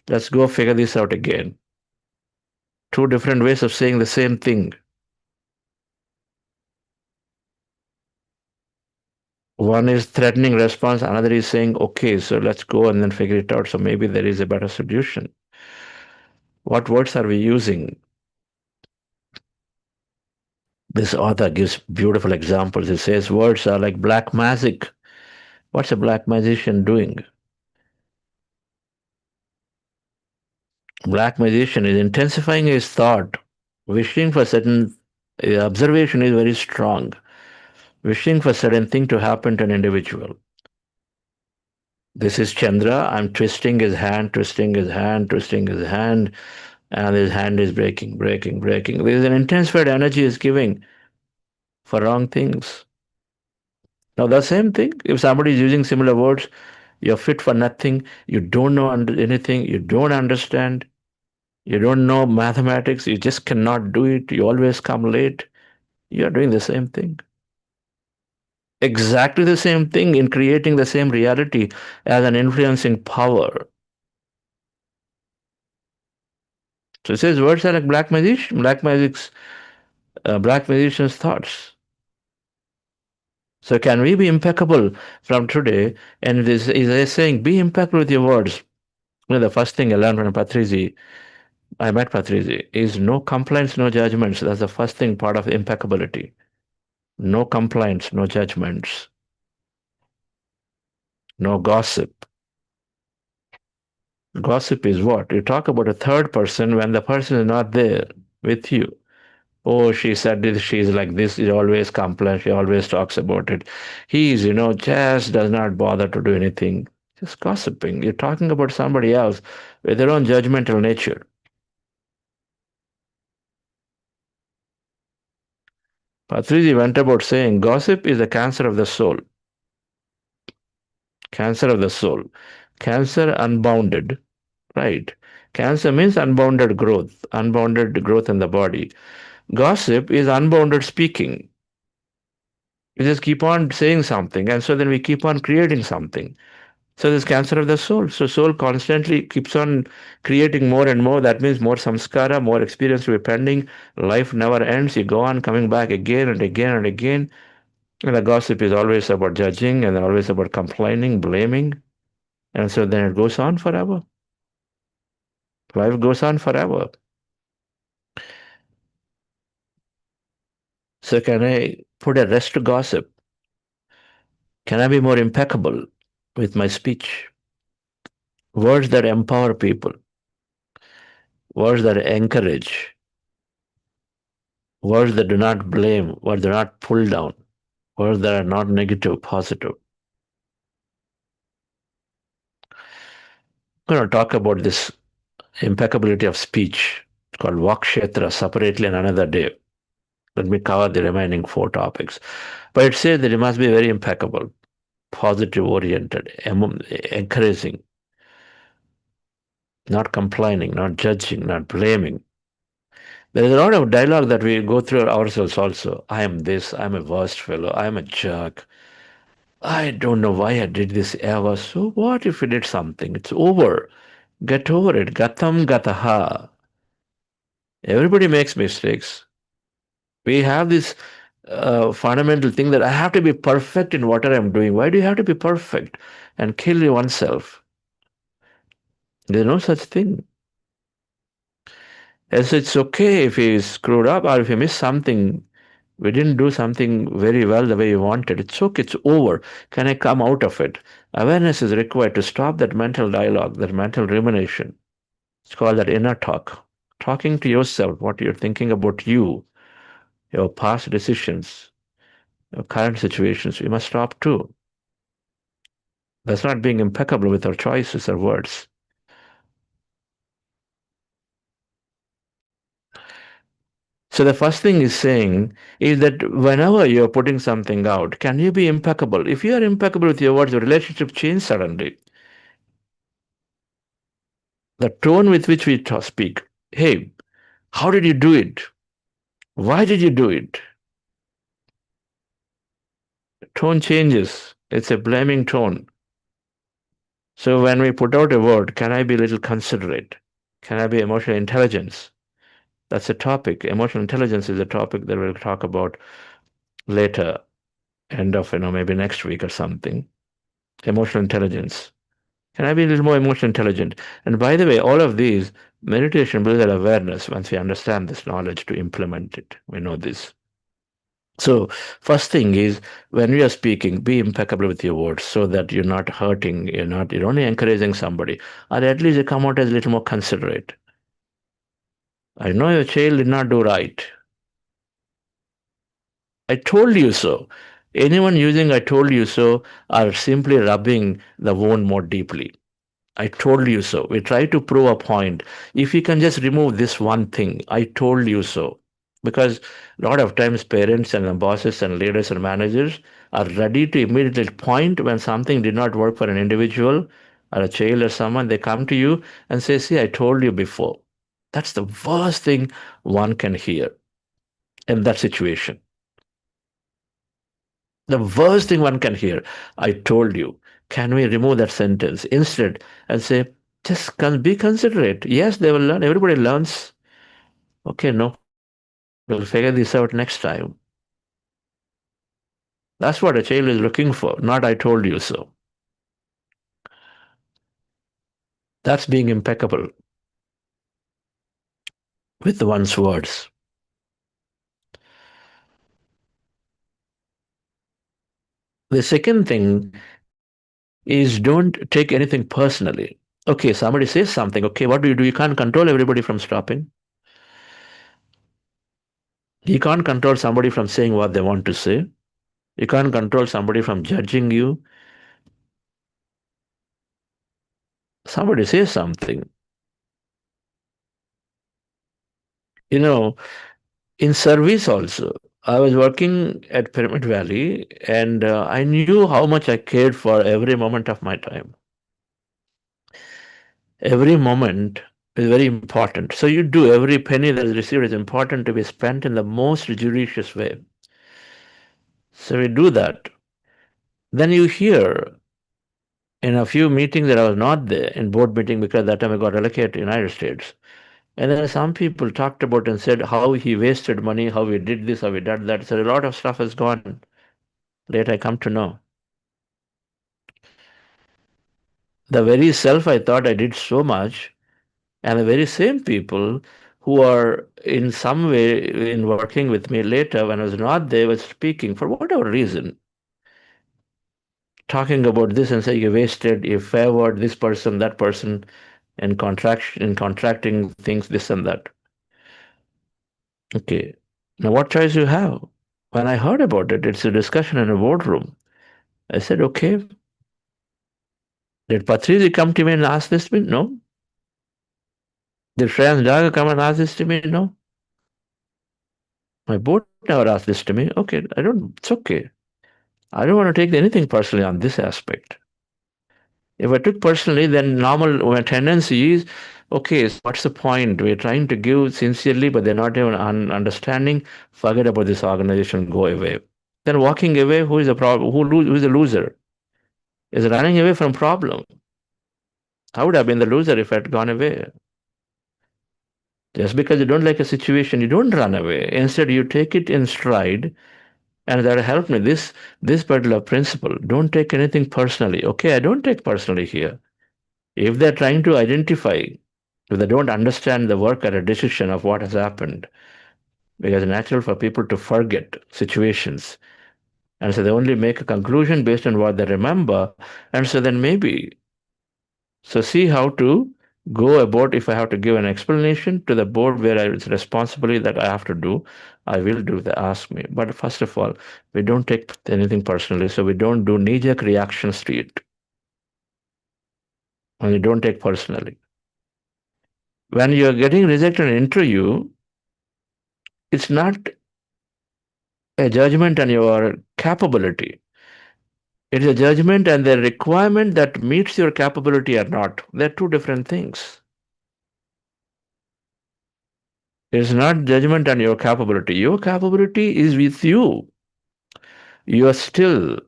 Let's go figure this out again. 2 different ways of saying the same thing. One is threatening response, another is saying, okay, so let's go and then figure it out. So maybe there is a better solution. What words are we using? This author gives beautiful examples. He says words are like black magic. What's a black magician doing? Black magician is intensifying his thought, wishing for certain observation is very strong, wishing for certain thing to happen to an individual. This is Chandra. I'm twisting his hand, twisting his hand, twisting his hand, and his hand is breaking, breaking, breaking. There is an intensified energy is giving for wrong things. Now the same thing, if somebody is using similar words, you're fit for nothing, you don't know anything, you don't understand, you don't know mathematics, you just cannot do it, you always come late, you're doing the same thing. Exactly the same thing in creating the same reality as an influencing power. So it says words are like black magic, black magician's thoughts. So can we be impeccable from today? And it is saying, be impeccable with your words. You know, the first thing I learned from Patrizi, I met Patrizi, is no complaints, no judgments. That's the first thing, part of impeccability. No complaints, no judgments, no gossip. Gossip is what? You talk about a third person when the person is not there with you. Oh, she said this, she's like this, she always complains, she always talks about it. He's, just does not bother to do anything. Just gossiping. You're talking about somebody else with their own judgmental nature. Patriji went about saying gossip is the cancer of the soul. Cancer of the soul. Cancer unbounded, right? Cancer means unbounded growth in the body. Gossip is unbounded speaking. We just keep on saying something, and so then we keep on creating something. So this cancer of the soul. So soul constantly keeps on creating more and more. That means more samskara, more experience to be pending. Life never ends. You go on coming back again and again and again. And the gossip is always about judging and always about complaining, blaming. And so then it goes on forever. Life goes on forever. So can I put a rest to gossip? Can I be more impeccable with my speech? Words that empower people, words that encourage, words that do not blame, words that do not pull down, words that are not negative, positive. I'm going to talk about this impeccability of speech. It's called Vakshetra separately on another day. Let me cover the remaining four topics. But it says that it must be very impeccable, positive oriented, encouraging, not complaining, not judging, not blaming. There is a lot of dialogue that we go through ourselves also. I am this, I'm a worst fellow, I'm a jerk. I don't know why I did this ever. So what if we did something? It's over. Get over it. Gatam gataha. Everybody makes mistakes. We have this fundamental thing that I have to be perfect in whatever I'm doing. Why do you have to be perfect and kill oneself? There's no such thing. As it's okay if you screwed up or if you missed something, we didn't do something very well the way you wanted. It's okay, it's over. Can I come out of it? Awareness is required to stop that mental dialogue, that mental rumination. It's called that inner talk. Talking to yourself, what you're thinking about you, your past decisions, your current situations, we must stop too. That's not being impeccable with our choices or words. So the first thing is saying is that whenever you're putting something out, can you be impeccable? If you are impeccable with your words, your relationship changes suddenly. The tone with which we speak. Hey, how did you do it? Why did you do it? Tone changes. It's a blaming tone. So when we put out a word, can I be a little considerate? Can I be emotional intelligence? That's a topic. Emotional intelligence is a topic that we'll talk about later, end of maybe next week or something. Emotional intelligence. Can I be a little more emotional intelligent? And by the way, all of these meditation builds that awareness once we understand this knowledge to implement it. We know this. So, first thing is when we are speaking, be impeccable with your words so that you're not hurting, you're only encouraging somebody, or at least you come out as a little more considerate. I know your child did not do right. I told you so. Anyone using I told you so are simply rubbing the wound more deeply. I told you so. We try to prove a point. If you can just remove this one thing, I told you so. Because a lot of times parents and bosses and leaders and managers are ready to immediately point when something did not work for an individual or a child or someone. They come to you and say, see, I told you before. That's the worst thing one can hear in that situation. The worst thing one can hear, I told you. Can we remove that sentence instead and say, just be considerate. Yes, they will learn. Everybody learns. Okay, no problem. We'll figure this out next time. That's what a child is looking for, not I told you so. That's being impeccable with one's words. The second thing is don't take anything personally. Okay, somebody says something. Okay, what do? You can't control everybody from stopping. You can't control somebody from saying what they want to say. You can't control somebody from judging you. Somebody says something. You know, in service also, I was working at Pyramid Valley, and I knew how much I cared for every moment of my time. Every moment is very important. So you do every penny that is received is important to be spent in the most judicious way. So we do that. Then you hear in a few meetings that I was not there in board meeting because that time I got allocated to United States. And then some people talked about and said how he wasted money, how he did this, how he did that. So a lot of stuff has gone. Later I come to know. The very self I thought I did so much, and the very same people who are in some way in working with me later when I was not there was speaking for whatever reason, talking about this and saying you wasted, you favored this person, that person in contracting things, this and that. Okay. Now what choice you have? When I heard about it, it's a discussion in a boardroom. I said, okay. Did Patrizi come to me and ask this to me? No. Did Shreyans Daga come and ask this to me? No. My board never asked this to me. Okay, it's okay. I don't want to take anything personally on this aspect. If I took personally, then normal my tendency is, okay, so what's the point? We're trying to give sincerely, but they're not even understanding. Forget about this organization, go away. Then walking away, who is the problem? Who is the loser? Is running away from problem. I would have been the loser if I had gone away. Just because you don't like a situation, you don't run away. Instead, you take it in stride, and that helped me. This particular principle: don't take anything personally. Okay, I don't take personally here. If they're trying to identify, if they don't understand the work or a decision of what has happened, because it's natural for people to forget situations. And so they only make a conclusion based on what they remember. And so then maybe, so see how to go about if I have to give an explanation to the board where it's responsibility that I have to do, I will do the ask me. But first of all, we don't take anything personally, so we don't do knee-jerk reactions to it. And we don't take personally. When you're getting rejected in an interview, it's not a judgment on your capability. It is a judgment and the requirement that meets your capability or not. They're two different things. It's not judgment on your capability. Your capability is with you. You are still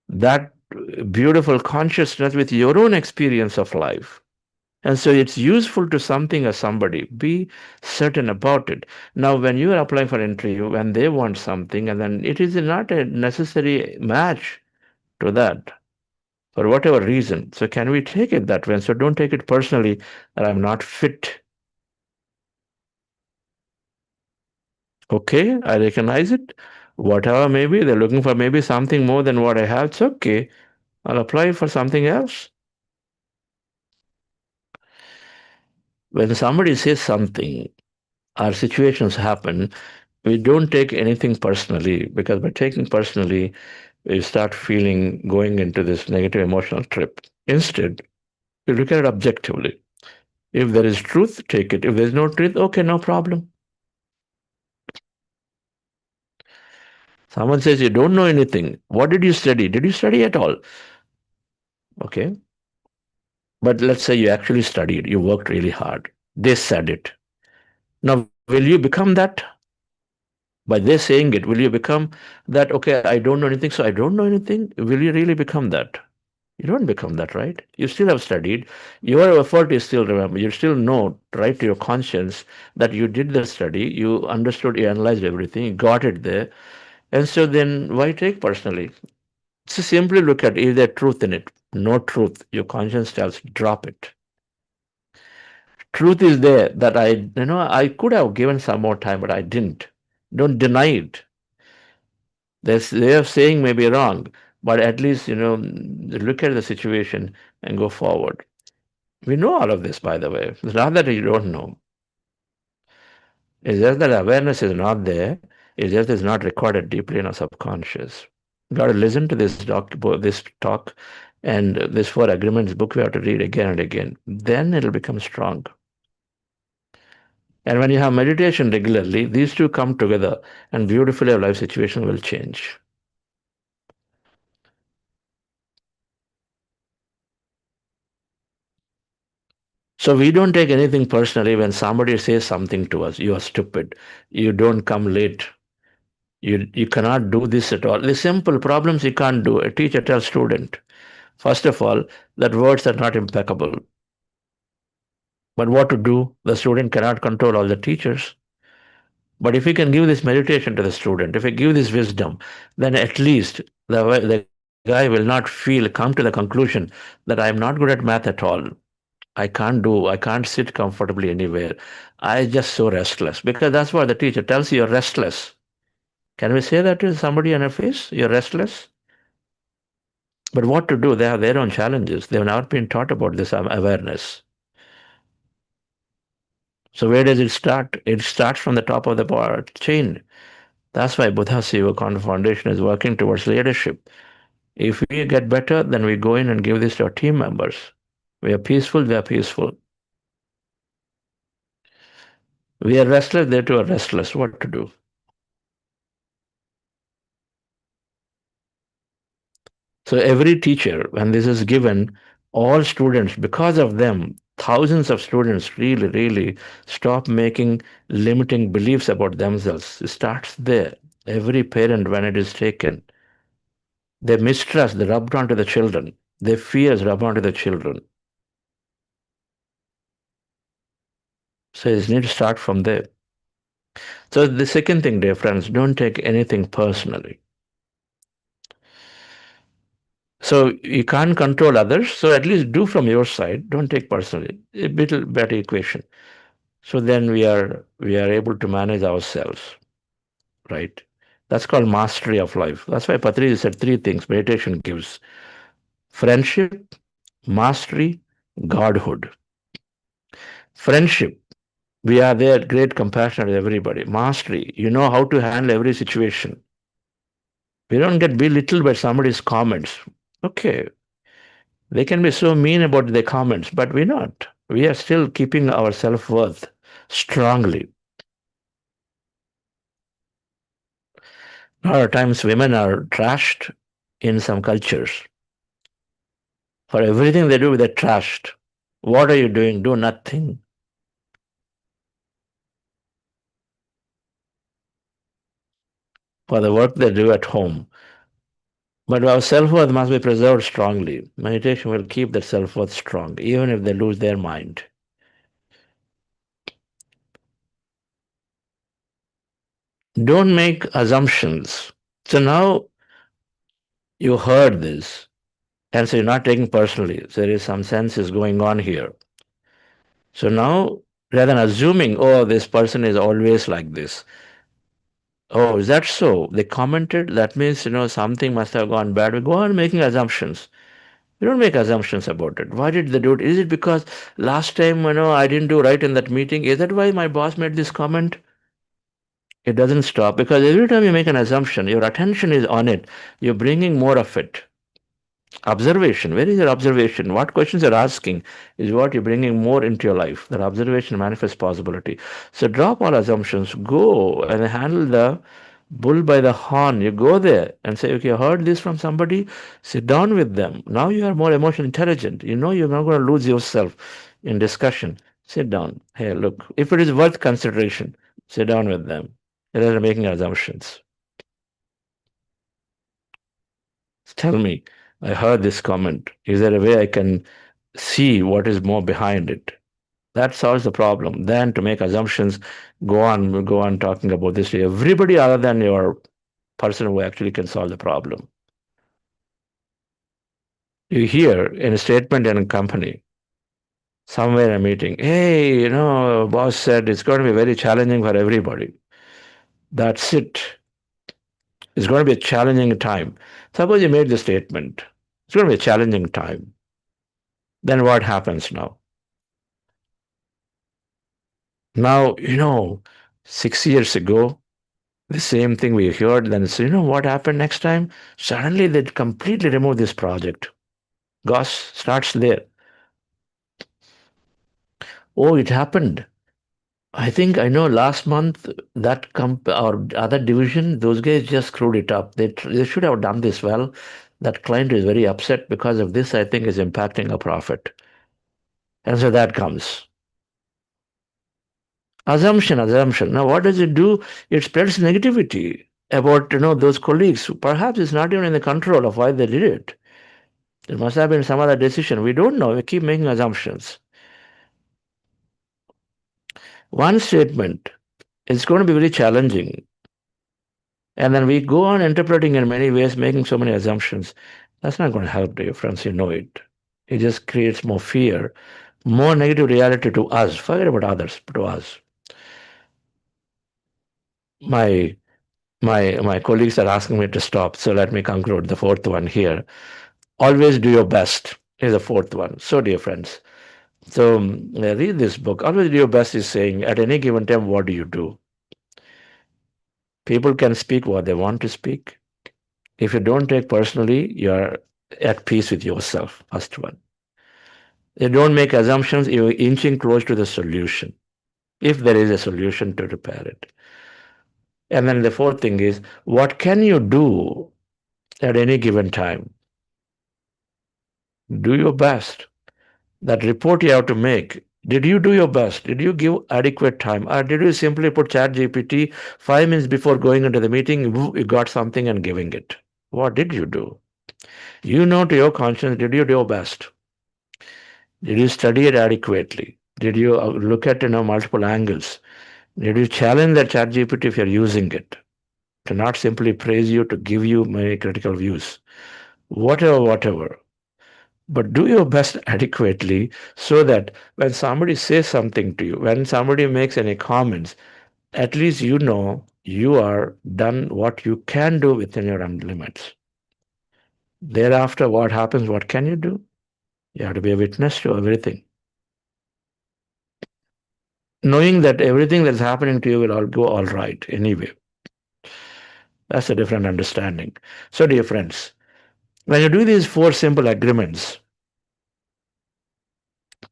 that beautiful consciousness with your own experience of life. And so it's useful to something or somebody. Be certain about it. Now, when you are applying for an interview, when they want something, and then it is not a necessary match to that for whatever reason. So can we take it that way? So don't take it personally that I'm not fit. Okay, I recognize it. Whatever maybe they're looking for maybe something more than what I have. It's okay. I'll apply for something else. When somebody says something, our situations happen, we don't take anything personally because by taking personally, we start feeling going into this negative emotional trip. Instead, we look at it objectively. If there is truth, take it. If there's no truth, okay, no problem. Someone says you don't know anything. What did you study? Did you study at all? Okay. But let's say you actually studied, you worked really hard. They said it. Now, will you become that? By they saying it, will you become that, okay, I don't know anything, so I don't know anything? Will you really become that? You don't become that, right? You still have studied. Your effort is still remember. You still know, right, to your conscience that you did the study, you understood, you analyzed everything, you got it there. And so then why take personally? So simply look at is there truth in it? No truth. Your conscience tells drop it. Truth is there that I could have given some more time, but I didn't. Don't deny it. They are saying may be wrong, but at least look at the situation and go forward. We know all of this, by the way. It's not that you don't know. It's just that awareness is not there. It's just it's not recorded deeply in our subconscious. You got to listen to this talk, and this Four Agreements book we have to read again and again. Then it'll become strong. And when you have meditation regularly, these two come together and beautifully your life situation will change. So we don't take anything personally when somebody says something to us. You are stupid. You don't come late. You cannot do this at all. The simple problems you can't do. A teacher tells student, first of all, that words are not impeccable. But what to do? The student cannot control all the teachers. But if we can give this meditation to the student, if we give this wisdom, then at least the guy will not come to the conclusion that I am not good at math at all. I can't sit comfortably anywhere. I just so restless. Because that's what the teacher tells you, you're restless. Can we say that to somebody on a face? You're restless? But what to do? They have their own challenges. They've not been taught about this awareness. So where does it start? It starts from the top of the bar chain. That's why Buddha Seva Foundation is working towards leadership. If we get better, then we go in and give this to our team members. We are peaceful, they are peaceful. We are restless, they too are restless. What to do? So every teacher, when this is given, all students, because of them, thousands of students really stop making limiting beliefs about themselves. It starts there. Every parent, when it is taken, their mistrust, they rubbed onto the children. Their fears rub onto the children. So you need to start from there. So the second thing, dear friends, don't take anything personally. So you can't control others, so at least do from your side. Don't take personally. A little better equation. So then we are able to manage ourselves, right? That's called mastery of life. That's why Patrice said three things meditation gives: friendship, mastery, godhood. Friendship, we are there, great compassion with everybody. Mastery, you know how to handle every situation. We don't get belittled by somebody's comments. Okay, they can be so mean about their comments, but we're not. We are still keeping our self worth strongly. A lot of times, women are trashed in some cultures. For everything they do, they're trashed. What are you doing? Do nothing. For the work they do at home. But our self worth must be preserved strongly. Meditation will keep that self worth strong, even if they lose their mind. Don't make assumptions. So now you heard this, and so you're not taking personally. So there is some sense is going on here. So now, rather than assuming, oh, this person is always like this. Oh, is that so? They commented. That means, something must have gone bad. We go on making assumptions. We don't make assumptions about it. Why did they do it? Is it because last time, I didn't do right in that meeting? Is that why my boss made this comment? It doesn't stop because every time you make an assumption, your attention is on it. You're bringing more of it. Observation. Where is your observation? What questions you're asking is what you're bringing more into your life. That observation manifests possibility. So drop all assumptions. Go and handle the bull by the horn. You go there and say, okay, I heard this from somebody. Sit down with them. Now you are more emotionally intelligent. You know you're not going to lose yourself in discussion. Sit down. Hey, look, if it is worth consideration, sit down with them. Rather than making assumptions. Tell me, I heard this comment. Is there a way I can see what is more behind it? That solves the problem. Then to make assumptions, go on talking about this to everybody other than your person who actually can solve the problem. You hear in a statement in a company, somewhere in a meeting, hey, boss said it's going to be very challenging for everybody. That's it. It's going to be a challenging time. Suppose you made the statement. It's going to be a challenging time. Then what happens now? Now, 6 years ago, the same thing we heard, then so what happened next time? Suddenly they completely remove this project. Gosh starts there. Oh, it happened. I think I know last month that or other division, those guys just screwed it up. They should have done this well. That client is very upset because of this. I think is impacting a profit, and so that comes assumption. Now, what does it do? It spreads negativity about those colleagues who perhaps is not even in the control of why they did it. There must have been some other decision. We don't know. We keep making assumptions. One statement is going to be very challenging. And then we go on interpreting in many ways, making so many assumptions. That's not going to help, dear friends. You know it. It just creates more fear, more negative reality to us. Forget about others, but to us. My my colleagues are asking me to stop, so let me conclude the fourth one here. Always do your best is the fourth one. So, dear friends, so read this book. Always do your best is saying at any given time, what do you do? People can speak what they want to speak. If you don't take personally, you're at peace with yourself. First one. You don't make assumptions, you're inching close to the solution, if there is a solution to repair it. And then the fourth thing is, what can you do at any given time? Do your best. That report you have to make, did you do your best? Did you give adequate time? Or did you simply put chat GPT 5 minutes before going into the meeting, you got something and giving it? What did you do? You know to your conscience, did you do your best? Did you study it adequately? Did you look at multiple angles? Did you challenge that chat GPT if you're using it? To not simply praise you, to give you many critical views. Whatever. But do your best adequately so that when somebody says something to you, when somebody makes any comments, at least you know you are done what you can do within your own limits. Thereafter, what happens? What can you do? You have to be a witness to everything. Knowing that everything that's happening to you will all go all right anyway. That's a different understanding. So, dear friends, when you do these four simple agreements,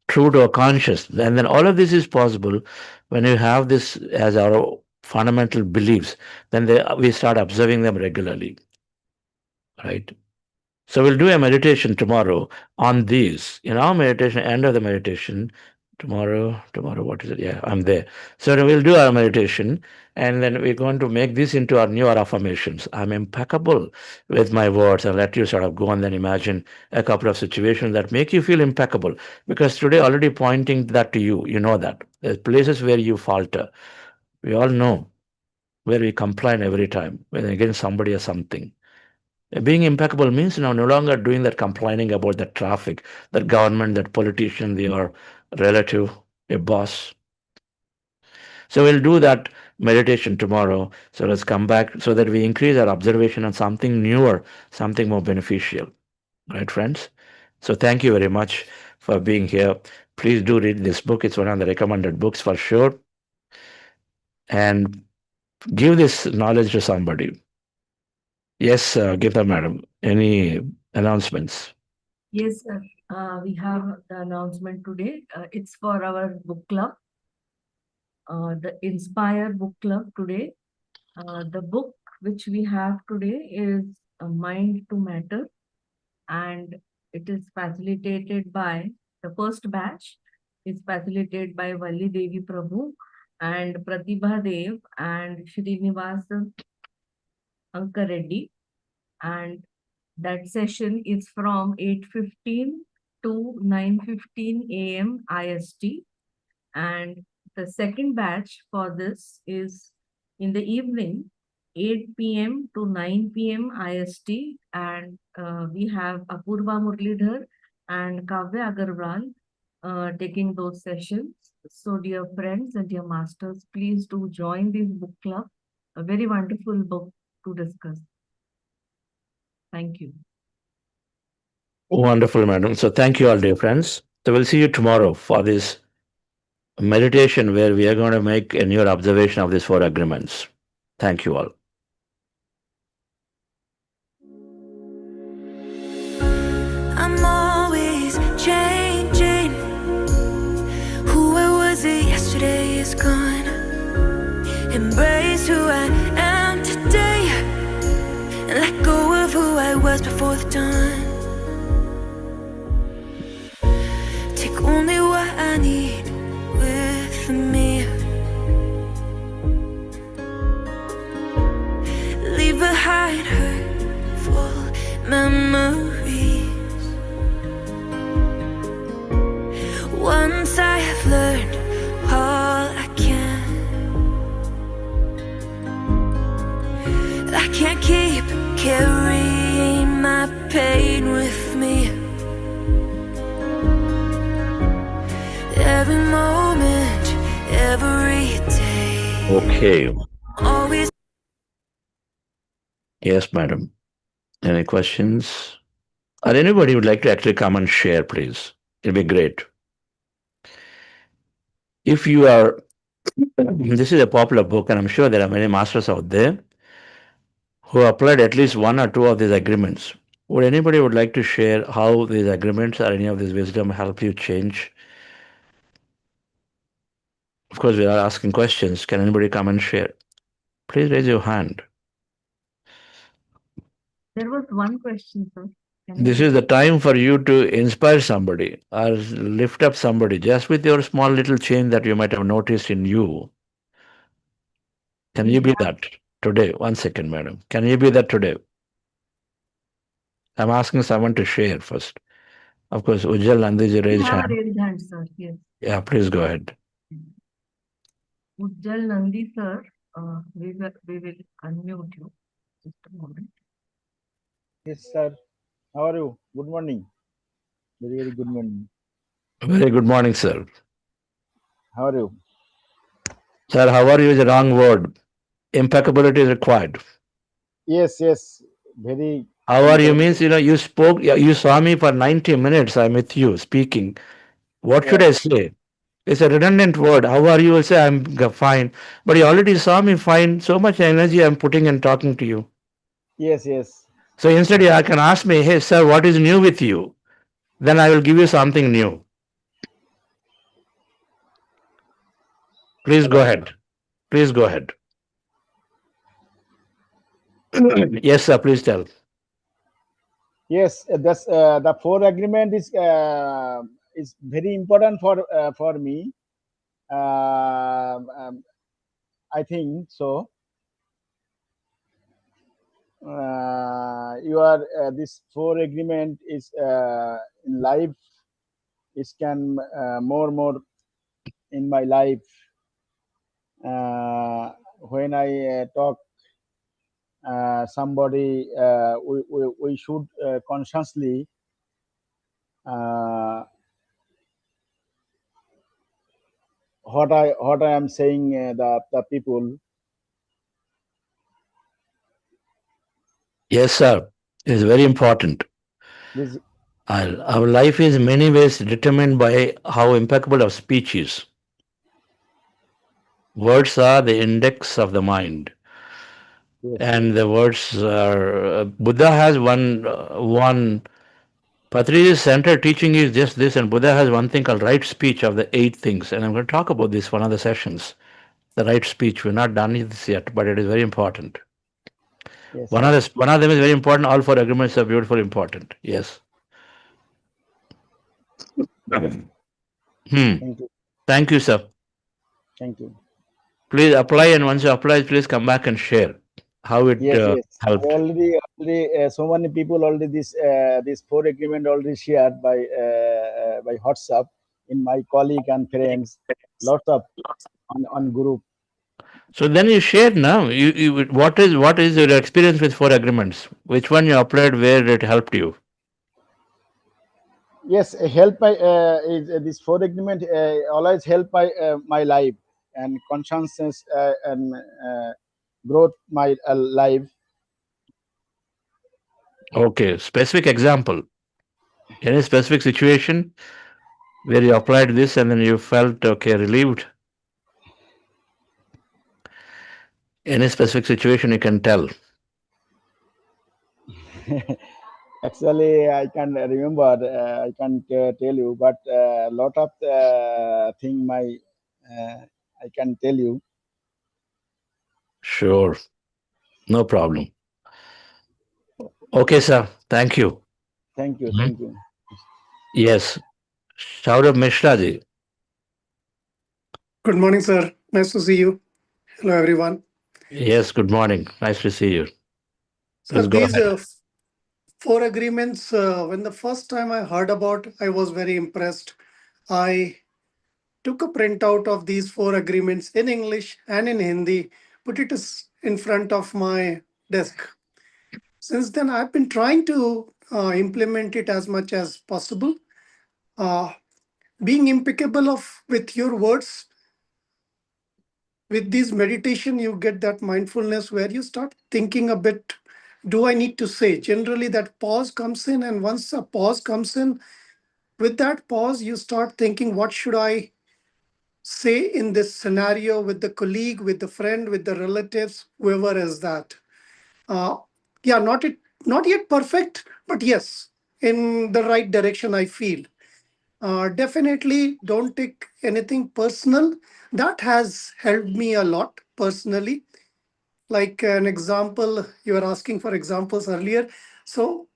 true to our conscious, and then all of this is possible when you have this as our fundamental beliefs, then we start observing them regularly, right? So we'll do a meditation tomorrow on these. In our meditation, end of the meditation, tomorrow, what is it? Yeah, I'm there. So we'll do our meditation and then we're going to make this into our new affirmations. I'm impeccable with my words. I'll let you sort of go and then imagine a couple of situations that make you feel impeccable. Because today already pointing that to you, you know that. There's places where you falter. We all know where we complain every time when against somebody or something. Being impeccable means now no longer doing that complaining about the traffic, that government, that politician, your relative, a boss. So we'll do that meditation tomorrow. So let's come back so that we increase our observation on something newer, something more beneficial. Right, friends? So thank you very much for being here. Please do read this book. It's one of the recommended books for sure. And give this knowledge to somebody. Yes, Geeta madam. Any announcements? Yes, sir. We have the announcement today. It's for our book club, the Inspire Book Club today. The book which we have today is Mind to Matter, and it is facilitated by the first batch is facilitated by Valli Devi Prabhu and Pratibha Dev and Srinivas Ankareddy, and that session is from 8:15 to 9:15 a.m. IST. And the second batch for this is in the evening, 8 p.m. to 9 p.m. IST. And we have Apurva Murlidhar and Kavya Agarwal taking those sessions. So, dear friends and dear masters, please do join this book club. A very wonderful book to discuss. Thank you. Wonderful, madam. So thank you all, dear friends. So we'll see you tomorrow for this meditation where we are going to make a new observation of these four agreements. Thank you all. I'm always changing. Who I was yesterday is gone. just before the dawn. Take only what I need with me. Leave behind hurtful memories. Once I have learned all I can, I can't keep carrying my pain with me. Every moment, every day. Okay. Always. Yes, madam. Any questions? Or anybody would like to actually come and share, please? It'll be great. If you are, this is a popular book, and I'm sure there are many masters out there who applied at least one or two of these agreements. Would anybody would like to share how these agreements or any of this wisdom help you change? Of course, we are asking questions. Can anybody come and share? Please raise your hand. There was one question, sir. Can This you is the time for you to inspire somebody or lift up somebody just with your small little change that you might have noticed in you. Can we you be have that today? 1 second, madam. Can you be that today? I'm asking someone to share first. Of course, Ujjal Nandiji we raised have a hand. raised hand, sir. Yes. Yeah, please go ahead. Ujjal Nandi, sir. We will unmute you. Just a moment. Yes, sir. How are you? Good morning. Very, very good morning. Very good morning, sir. How are you? Sir, how are you is a wrong word. Impeccability is required. Yes, yes. Very How are you impeccable. means, you spoke, you saw me for 90 minutes. I'm with you speaking. What should Yeah. I say? It's a redundant word. How are you? Will say I'm fine. But you already saw me fine. So much energy I'm putting in talking to you. Yes, yes. So instead, you can ask me, hey, sir, what is new with you? Then I will give you something new. Please go Hello. ahead. Please go ahead. Yes, sir. Please tell. Yes, that's the four agreement is very important for me. I think so. Your this four agreement is in life. It can more in my life. When I talk somebody, we should consciously uh, what I am saying, the people. Yes, sir. It's very important. This Our life is in many ways determined by how impeccable our speech is. Words are the index of the mind. yes, And the words are, Buddha has one Patri's central teaching is just this, and Buddha has one thing called right speech of the 8 things. And I'm going to talk about this one of the sessions. The right speech. We're not done this yet, but it is very important. yes, One of them is very important. All four agreements are beautiful, important. Yes. Hmm. thank you, Thank you, sir. thank you. Please apply, and once you apply, please come back and share how it Yes, yes. I helped. already so many people already this four agreement already shared by WhatsApp in my colleague and friends. Lots of on group. So then you share now. What is your experience with four agreements? Which one you applied where it helped you? Yes, help my this four agreement always help my life and consciousness and growth my life. Okay, specific example. Any specific situation where you applied this and then you felt okay, relieved? Any specific situation you can tell? Actually, I can remember. I can't tell you, but a lot of thing uh, I can tell you. Sure, no problem. Okay, sir. Thank you. Thank you. Mhm. Thank you. Yes. Shaurav Mishra ji. Good morning, sir. Nice to see you. Hello, everyone. Yes, good morning. Nice to see you. Sir, Please go these ahead. four agreements, when the first time I heard about, I was very impressed. I took a printout of these four agreements in English and in Hindi, put it in front of my desk. Since then, I've been trying to implement it as much as possible. Uh, being impeccable of with your words, with this meditation you get that mindfulness where you start thinking a bit, do I need to say? Generally that pause comes in, and once a pause comes in, with that pause you start thinking, what should I say in this scenario, with the colleague, with the friend, with the relatives, whoever is that. uh, yeah, not yet perfect, but yes, in the right direction, I feel. Definitely don't take anything personal. That has helped me a lot personally. Like an example, you were asking for examples earlier. So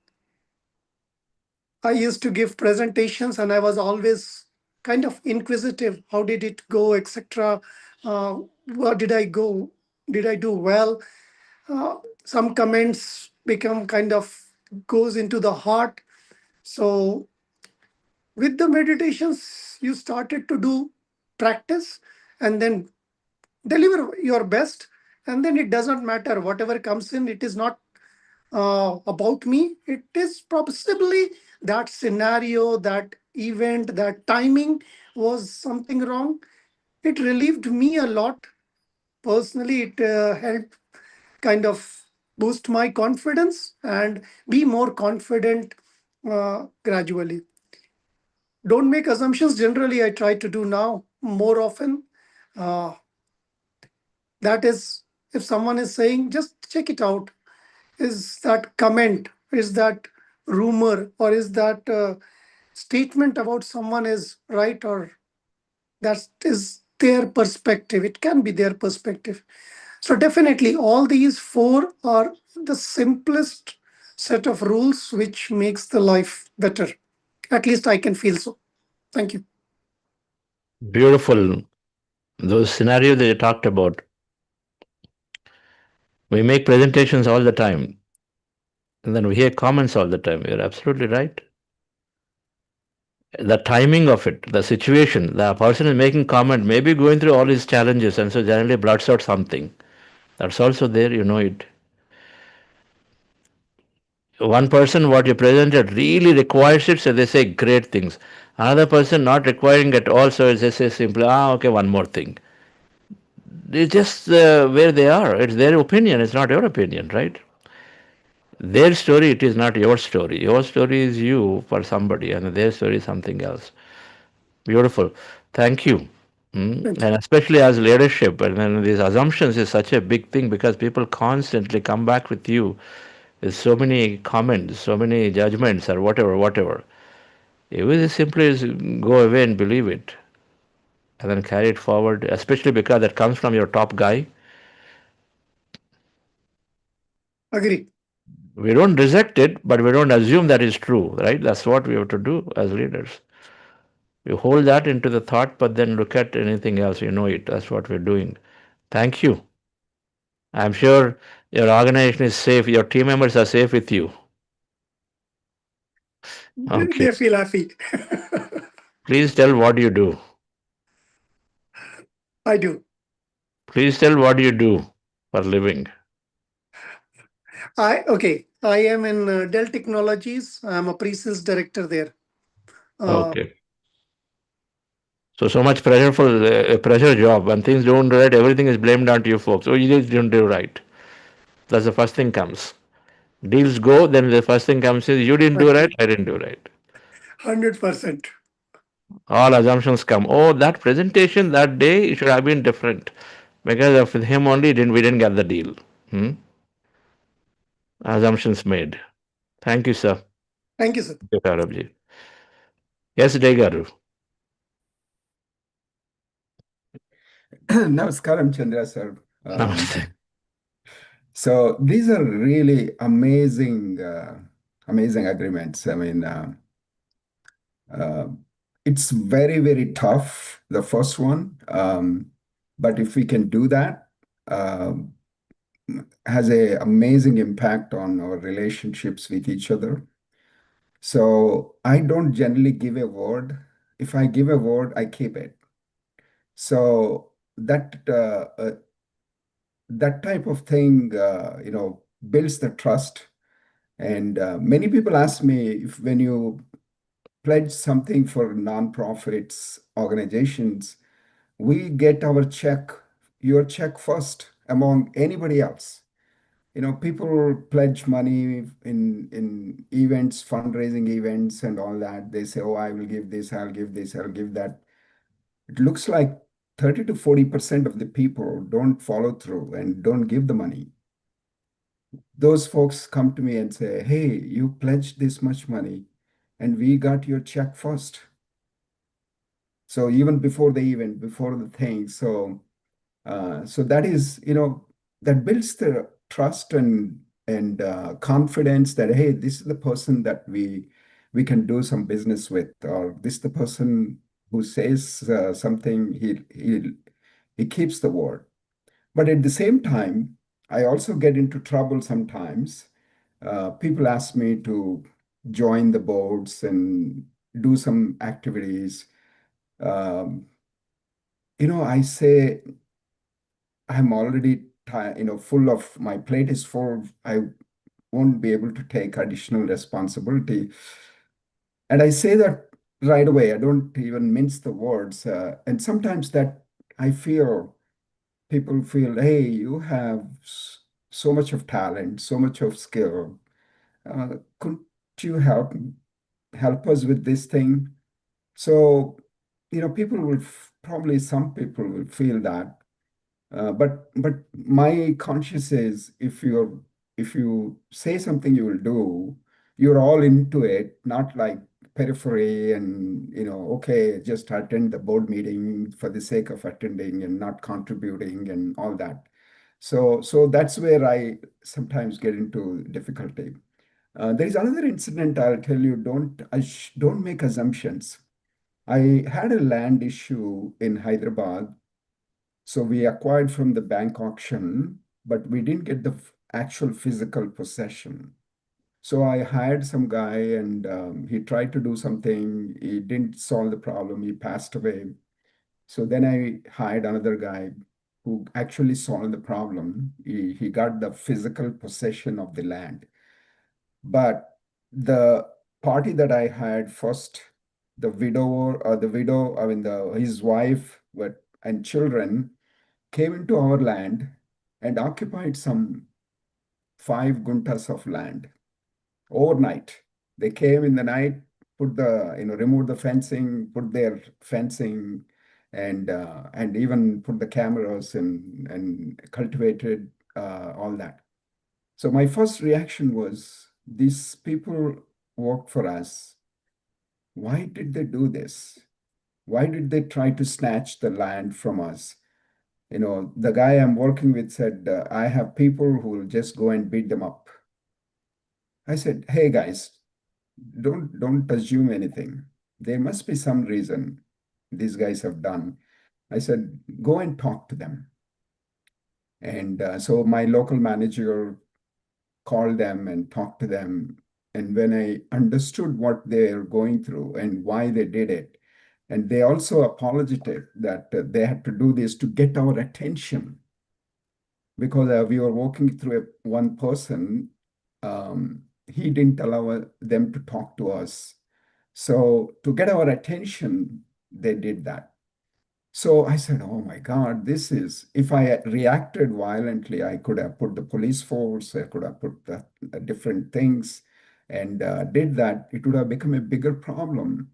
I used to give presentations and I was always kind of inquisitive. How did it go, etc. What did I go? Did I do well? Uh, some comments become kind of goes into the heart. So with the meditations, you started to do practice and then deliver your best. And then it doesn't matter whatever comes in, it is not about me. It is possibly that scenario, that event, that timing was something wrong. It relieved me a lot. Personally, it helped kind of boost my confidence and be more confident gradually. Don't make assumptions. Generally, I try to do now more often. Uh, that is, if someone is saying, just check it out. Is that comment, is that rumor, or is that statement about someone is right, or that is their perspective? It can be their perspective. So definitely all these four are the simplest set of rules which makes the life better. At least I can feel so. Thank you. Beautiful. Those scenarios that you talked about. We make presentations all the time, and then we hear comments all the time. You're absolutely right. The timing of it, the situation, the person is making comment, maybe going through all these challenges, and so generally blurts out something. That's also there, you know it. One person, what you presented, really requires it, so they say great things. Another person not requiring at all, so they say simply, okay, one more thing. It's just where they are. It's their opinion, it's not your opinion, right? Their story, it is not your story. Your story is you for somebody, and their story is something else. Beautiful. Thank you. Thank And you. especially as leadership, and then these assumptions is such a big thing because people constantly come back with you with so many comments, so many judgments, or whatever, whatever. You will simply go away and believe it, and then carry it forward, especially because that comes from your top guy. Agree. We don't reject it, but we don't assume that is true, right? That's what we have to do as leaders. You hold that into the thought, but then look at anything else, you know it. That's what we're doing. Thank you. I'm sure your organization is safe, your team members are safe with you. Okay. They feel happy. Please tell what you do. I do. Please tell what you do for living. I am in Dell Technologies. I'm a pre-sales director there. Uh, Okay. So much pressure for a pressure job. When things don't do right, everything is blamed onto you folks. Oh, you just didn't do right. That's the first thing comes. Deals go, then the first thing comes is you didn't do right, I didn't do right. 100%. All assumptions come. Oh, that presentation that day should have been different. Because of him only we didn't get the deal. Hmm? Assumptions made. Thank you, sir. Thank you, sir. Thank you, Saurabhji. Yes, Degaru. Namaskaram, Chandra sir. Namaste. So these are really amazing amazing agreements. I mean, uh, it's very, very tough, the first one. But if we can do that, um, has a amazing impact on our relationships with each other. So I don't generally give a word. If I give a word, I keep it. So that type of thing, builds the trust. And many people ask me if when you pledge something for nonprofits, organizations, we get your check first among anybody else. People pledge money in events, fundraising events, and all that. They say, "Oh, I will give this, I'll give this, I'll give that." It looks like 30 to 40% of the people don't follow through and don't give the money. Those folks come to me and say, "Hey, you pledged this much money, and we got your check first." So even before the event, before the thing, so that is, that builds the trust and confidence that, hey, this is the person that we can do some business with, or this is the person who says something, he keeps the word. But at the same time, I also get into trouble sometimes. People ask me to join the boards and do some activities. Um, I say I'm already full of my plate is full. I won't be able to take additional responsibility. And I say that right away. I don't even mince the words. And sometimes that I feel people feel, hey, you have so much of talent, so much of skill. Could you help us with this thing? So, people will probably some people will feel that. But my conscience is if you say something you will do, you're all into it, not like periphery and okay, just attend the board meeting for the sake of attending and not contributing and all that. So that's where I sometimes get into difficulty. There is another incident I'll tell you. Don't make assumptions. I had a land issue in Hyderabad, so we acquired from the bank auction, but we didn't get the actual physical possession. So I hired some guy and he tried to do something. He didn't solve the problem. He passed away. So then I hired another guy who actually solved the problem. He got the physical possession of the land. But the party that I hired first, the widow, I mean, his wife and children came into our land and occupied some 5 guntas of land overnight. They came in the night, removed the fencing, put their fencing, and even put the cameras and cultivated all that. So my first reaction was, these people work for us. Why did they do this? Why did they try to snatch the land from us? The guy I'm working with said, I have people who will just go and beat them up. I said, hey guys, don't assume anything. There must be some reason these guys have done. I said, go and talk to them. And so my local manager called them and talked to them. And when I understood what they're going through and why they did it, and they also apologized that they had to do this to get our attention because we were working through one person. He didn't allow them to talk to us. So to get our attention, they did that. So I said, oh my God, if I reacted violently, I could have put the police force, I could have put the different things and did that. It would have become a bigger problem.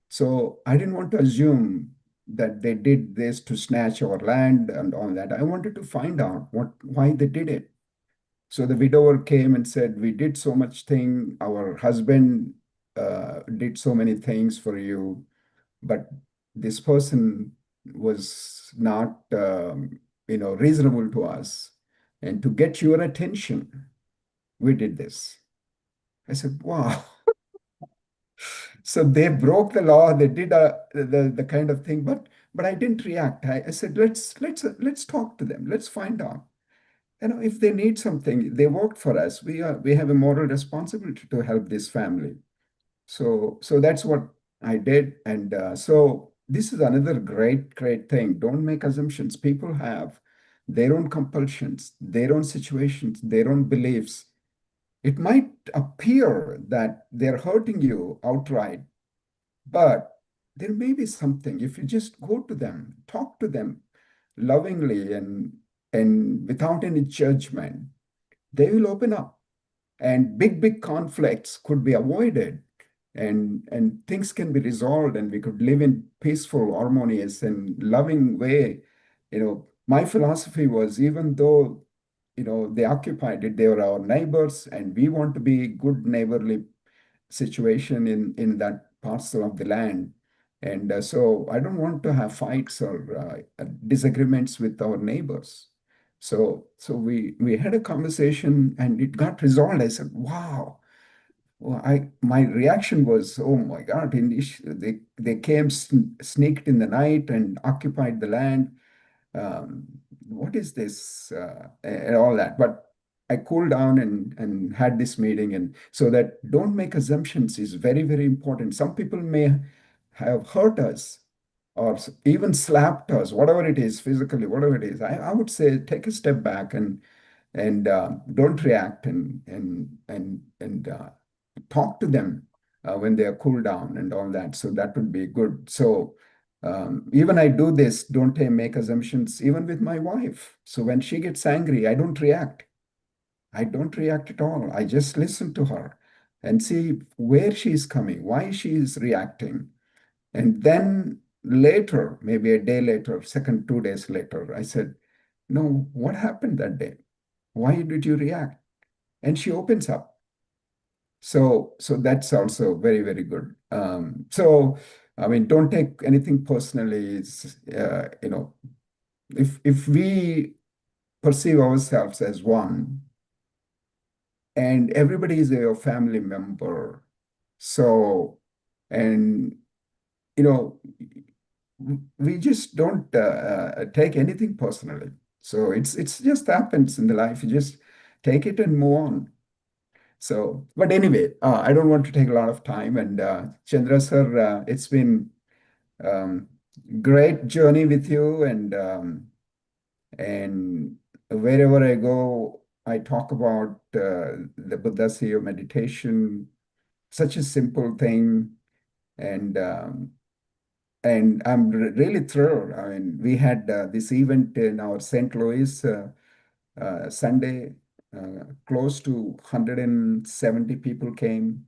So I didn't want to assume that they did this to snatch our land and all that. I wanted to find out why they did it. So the widower came and said, we did so much thing. Our husband did so many things for you, but this person was not, reasonable to us. And to get your attention, we did this. I said, wow. So they broke the law. They did the kind of thing, but I didn't react. I said, let's talk to them. Let's find out. If they need something, they worked for us. We have a moral responsibility to help this family. So that's what I did. And so this is another great thing. Don't make assumptions. People have their own compulsions, their own situations, their own beliefs. It might appear that they're hurting you outright, but there may be something. If you just go to them, talk to them lovingly and without any judgment, they will open up. And big conflicts could be avoided, and things can be resolved, and we could live in peaceful, harmonious, and loving way. My philosophy was, even though they occupied it, they were our neighbors, and we want to be good neighborly situation in that parcel of the land. And so I don't want to have fights or disagreements with our neighbors. So we had a conversation and it got resolved. I said, wow. Well, my reaction was, oh my God, they came, sneaked in the night and occupied the land. um, what is this, and all that. But I cooled down and had this meeting. And so that don't make assumptions is very important. Some people may have hurt us or even slapped us, whatever it is, physically, whatever it is. I would say take a step back and don't react, and talk to them when they are cooled down and all that. So that would be good. So even I do this, don't I make assumptions, even with my wife. So when she gets angry, I don't react. I don't react at all. I just listen to her and see where she is coming, why she is reacting. And then later, maybe a day later, second 2 days later, I said, no, what happened that day? Why did you react? And she opens up. So that's also very good. So I mean, don't take anything personally. If we perceive ourselves as one, and everybody is a family member, so and you know we just don't take anything personally. So it's just happens in the life. You just take it and move on. So, but anyway, I don't want to take a lot of time. And Chandra sir, it's been um, great journey with you, and wherever I go, I talk about the Buddha Seva meditation, such a simple thing, and I'm really thrilled. I mean, we had this event in our St. Louis Sunday. Close to 170 people came,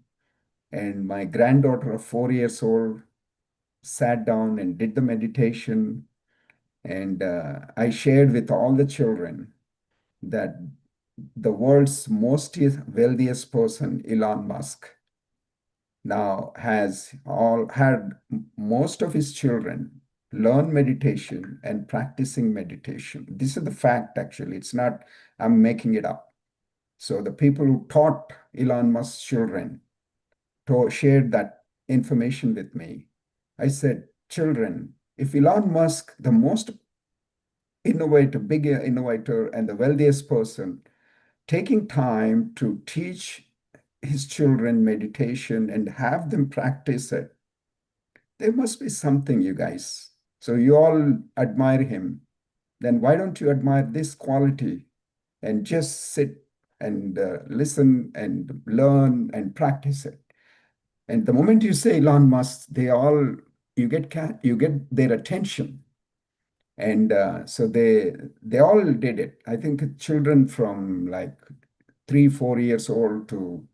and my granddaughter of 4 years old sat down and did the meditation. And I shared with all the children that the world's most wealthiest person, Elon Musk, now has all had most of his children learn meditation and practicing meditation. This is the fact, actually. It's not, I'm making it up. So the people who taught Elon Musk's children shared that information with me. I said, children, if Elon Musk, the most innovator, big innovator, and the wealthiest person, taking time to teach his children meditation and have them practice it, there must be something, you guys. So you all admire him. Then why don't you admire this quality and just sit and listen and learn and practice it? And the moment you say Elon Musk, you get their attention. And so they all did it. I think children from like 3, 4 years old to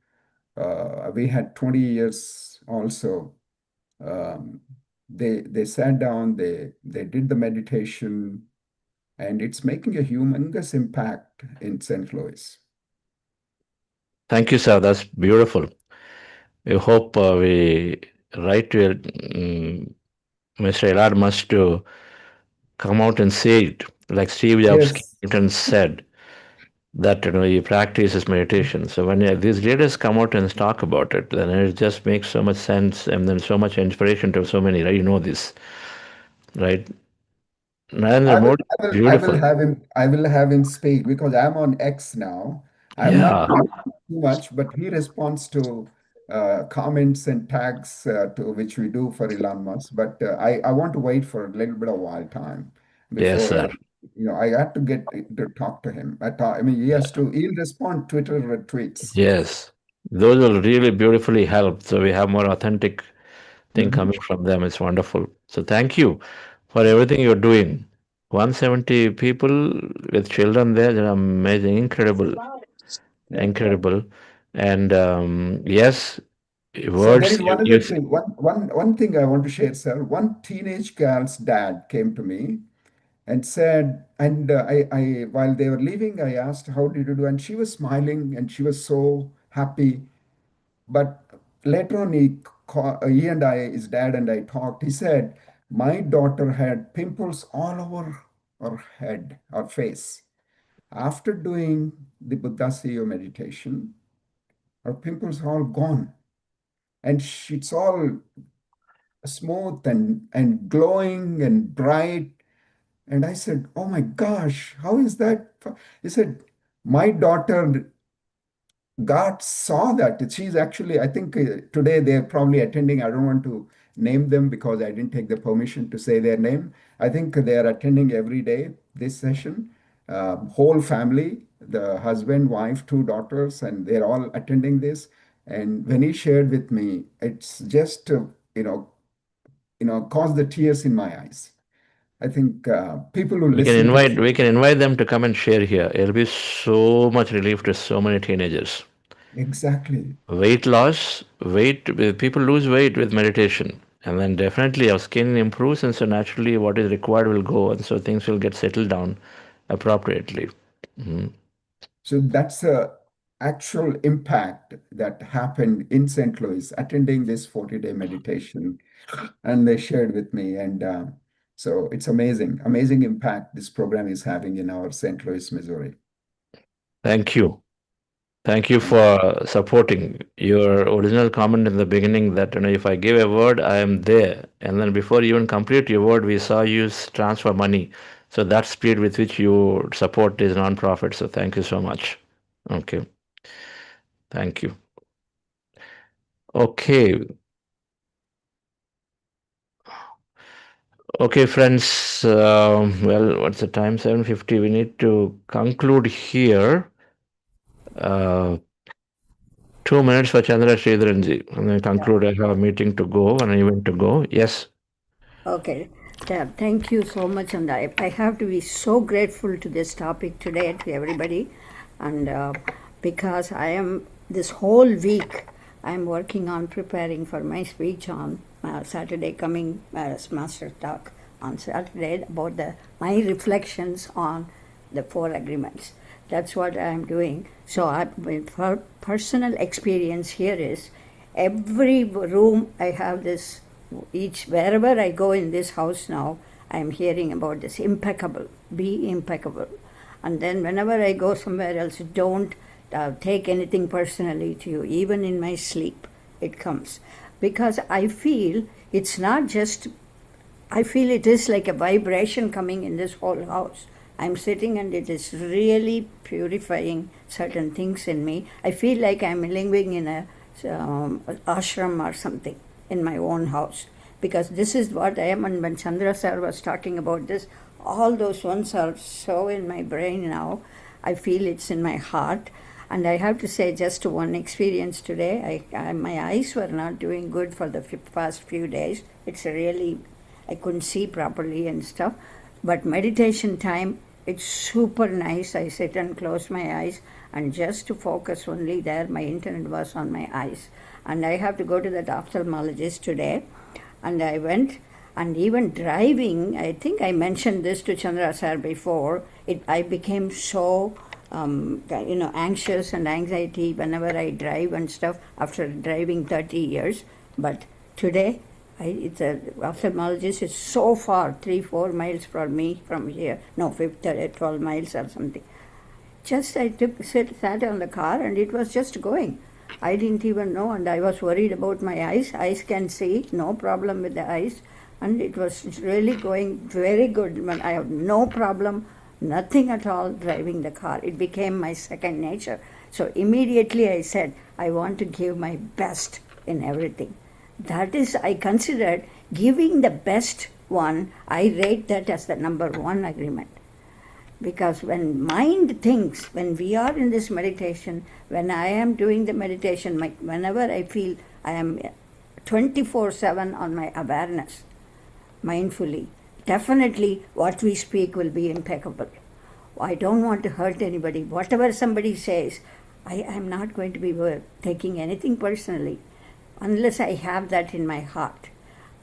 we had 20 years also. Um, they sat down, they did the meditation, and it's making a humongous impact in St. Louis. Thank you, sir. That's beautiful. We hope we write to Mr. Elon Musk to come out and say it, like Steve Jobs came Yes, out and said. that he practices meditation. So when these leaders come out and talk about it, then it just makes so much sense, and then so much inspiration to so many. Right? You know this, right? Narendra I will, Modi, I will, I will beautiful. have him. I will have him speak because I'm on X now. I'm not Yeah. too much, but he responds to comments and tags to which we do for Elon Musk. But I want to wait for a little bit of while time Yes, before sir. I have to get to talk to him. I mean, he has to. He'll respond Twitter tweets. Yes. Those will really beautifully help. So we have more authentic thing Mhm. coming from them. It's wonderful. So thank you for everything you're doing. 170 people with children there, they're amazing, incredible, Yeah. incredible. And yes, So there words is one you other thing. One thing I want to share, sir. One teenage girl's dad came to me and said, and while they were leaving, I asked, "How did you do?" And she was smiling and she was so happy. But later on, he and I, his dad and I talked. He said, "My daughter had pimples all over her head, her face. After doing the Buddha CEO meditation, her pimples are all gone, and it's all smooth and glowing and bright." And I said, "Oh my gosh, how is that?" He said, "My daughter, God saw that." She's actually, I think today they're probably attending. I don't want to name them because I didn't take the permission to say their name. I think they are attending every day this session. Whole family, the husband, wife, two daughters, and they're all attending this. And when he shared with me, it's just, caused the tears in my eyes. I think people who listen to this, we can invite them to come and share here. It'll be so much relief to so many teenagers. exactly. Weight loss, people lose weight with meditation, and then definitely our skin improves, and so naturally what is required will go, and so things will get settled down appropriately. So that's a actual impact that happened in St. Louis, attending this 40-day meditation, and they shared with me. And so it's amazing impact this program is having in our St. Louis, Missouri. Thank you. Thank you Thank you. for supporting your original comment in the beginning that if I give a word, I am there, and then before you even complete your word, we saw you transfer money. So that speed with which you support is non-profit. So thank you so much. Okay, thank you. Okay, okay, friends. Well, what's the time? 7:50. We need to conclude here. 2 minutes for Chandra Sridharanji, and then conclude. I have a meeting to go, an event to go. Yes. Okay, thank you so much. And I have to be so grateful to this topic today to everybody. And because I am this whole week, I'm working on preparing for my speech on Saturday, coming Master Talk on Saturday about my reflections on the four agreements. That's what I'm doing. So for personal experience here is every room I have this, each wherever I go in this house now, I'm hearing about this impeccable, be impeccable. And then whenever I go somewhere else, don't take anything personally to you. Even in my sleep, it comes. Because I feel it's not just, I feel it is like a vibration coming in this whole house. I'm sitting and it is really purifying certain things in me. I feel like I'm living in a ashram or something in my own house, because this is what I am. And when Chandra sir was talking about this, all those ones are so in my brain now. I feel it's in my heart. And I have to say, just one experience today, my eyes were not doing good for the past few days. It's really, I couldn't see properly and stuff. But meditation time, it's super nice. I sit and close my eyes, and just to focus only there, my internet was on my eyes. And I have to go to that ophthalmologist today. And I went, and even driving, I think I mentioned this to Chandra sir before, I became so anxious and anxiety whenever I drive and stuff after driving 30 years. But today, it's a ophthalmologist is so far, 3-4 miles from me from here. No, 12 miles or something. Just I sat on the car and it was just going. I didn't even know, and I was worried about my eyes. Eyes can see, no problem with the eyes, and it was really going very good. I have no problem, nothing at all driving the car. It became my second nature. So immediately I said, I want to give my best in everything. That is, I considered giving the best one, I rate that as the number one agreement. Because when mind thinks, when we are in this meditation, when I am doing the meditation, whenever I feel I am 24/7 on my awareness, mindfully, definitely what we speak will be impeccable. I don't want to hurt anybody. Whatever somebody says, I am not going to be taking anything personally unless I have that in my heart.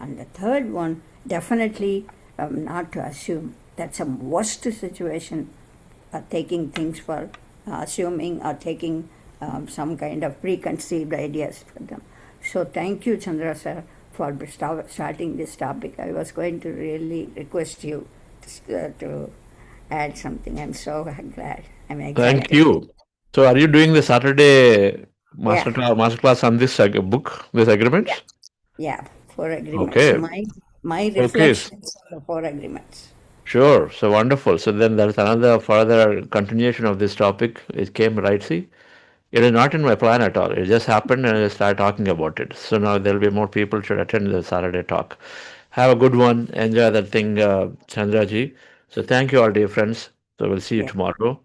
And the third one, definitely not to assume. That's a worst situation, taking things for assuming or taking some kind of preconceived ideas for them. So thank you, Chandra sir, for starting this topic. I was going to really request you to add something. I'm so glad. I'm excited. Thank you. So, are you doing the Saturday Yeah. masterclass on this book, these agreements? Yeah, 4 agreements. Okay. My Okay. reflections on the 4 agreements. Sure. So wonderful. So then there's another further continuation of this topic. It came right. See, it is not in my plan at all. It just happened and I started talking about it. So now there'll be more people should attend the Saturday talk. Have a good one. Enjoy that thing, Chandra ji. So thank you all, dear friends. So we'll see you Yeah. tomorrow.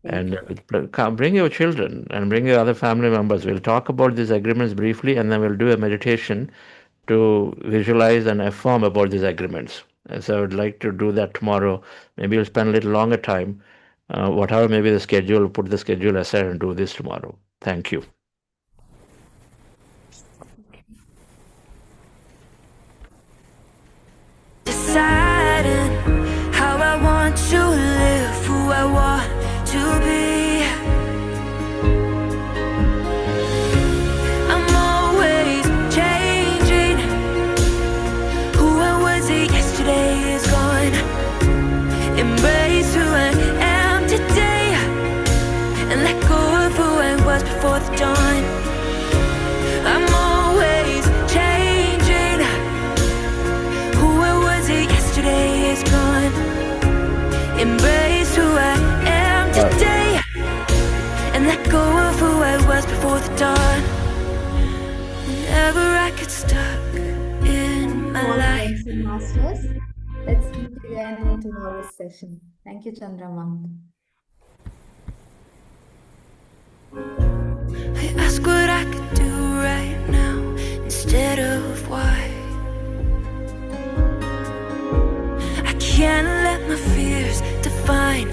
Thank And come, bring your children and bring your other family members. We'll talk about these agreements briefly and then we'll do a meditation to visualize and affirm about these agreements. And so I would like to do that tomorrow. Maybe we'll spend a little longer time. Whatever maybe the schedule, put the schedule aside and do this tomorrow. Thank you. Deciding how I want to live, who I want to be. I'm always changing. Who I was yesterday is gone. Embrace who I am today and let go of who I was before the dawn. I'm always changing. Who I was yesterday is gone. Embrace who I am today and let go of who I was before the dawn. Whenever I get stuck in my life. Friends and masters, let's meet again in tomorrow's session. Thank you, Chandramant. I ask what I could do right now instead of why. I can't let my fears define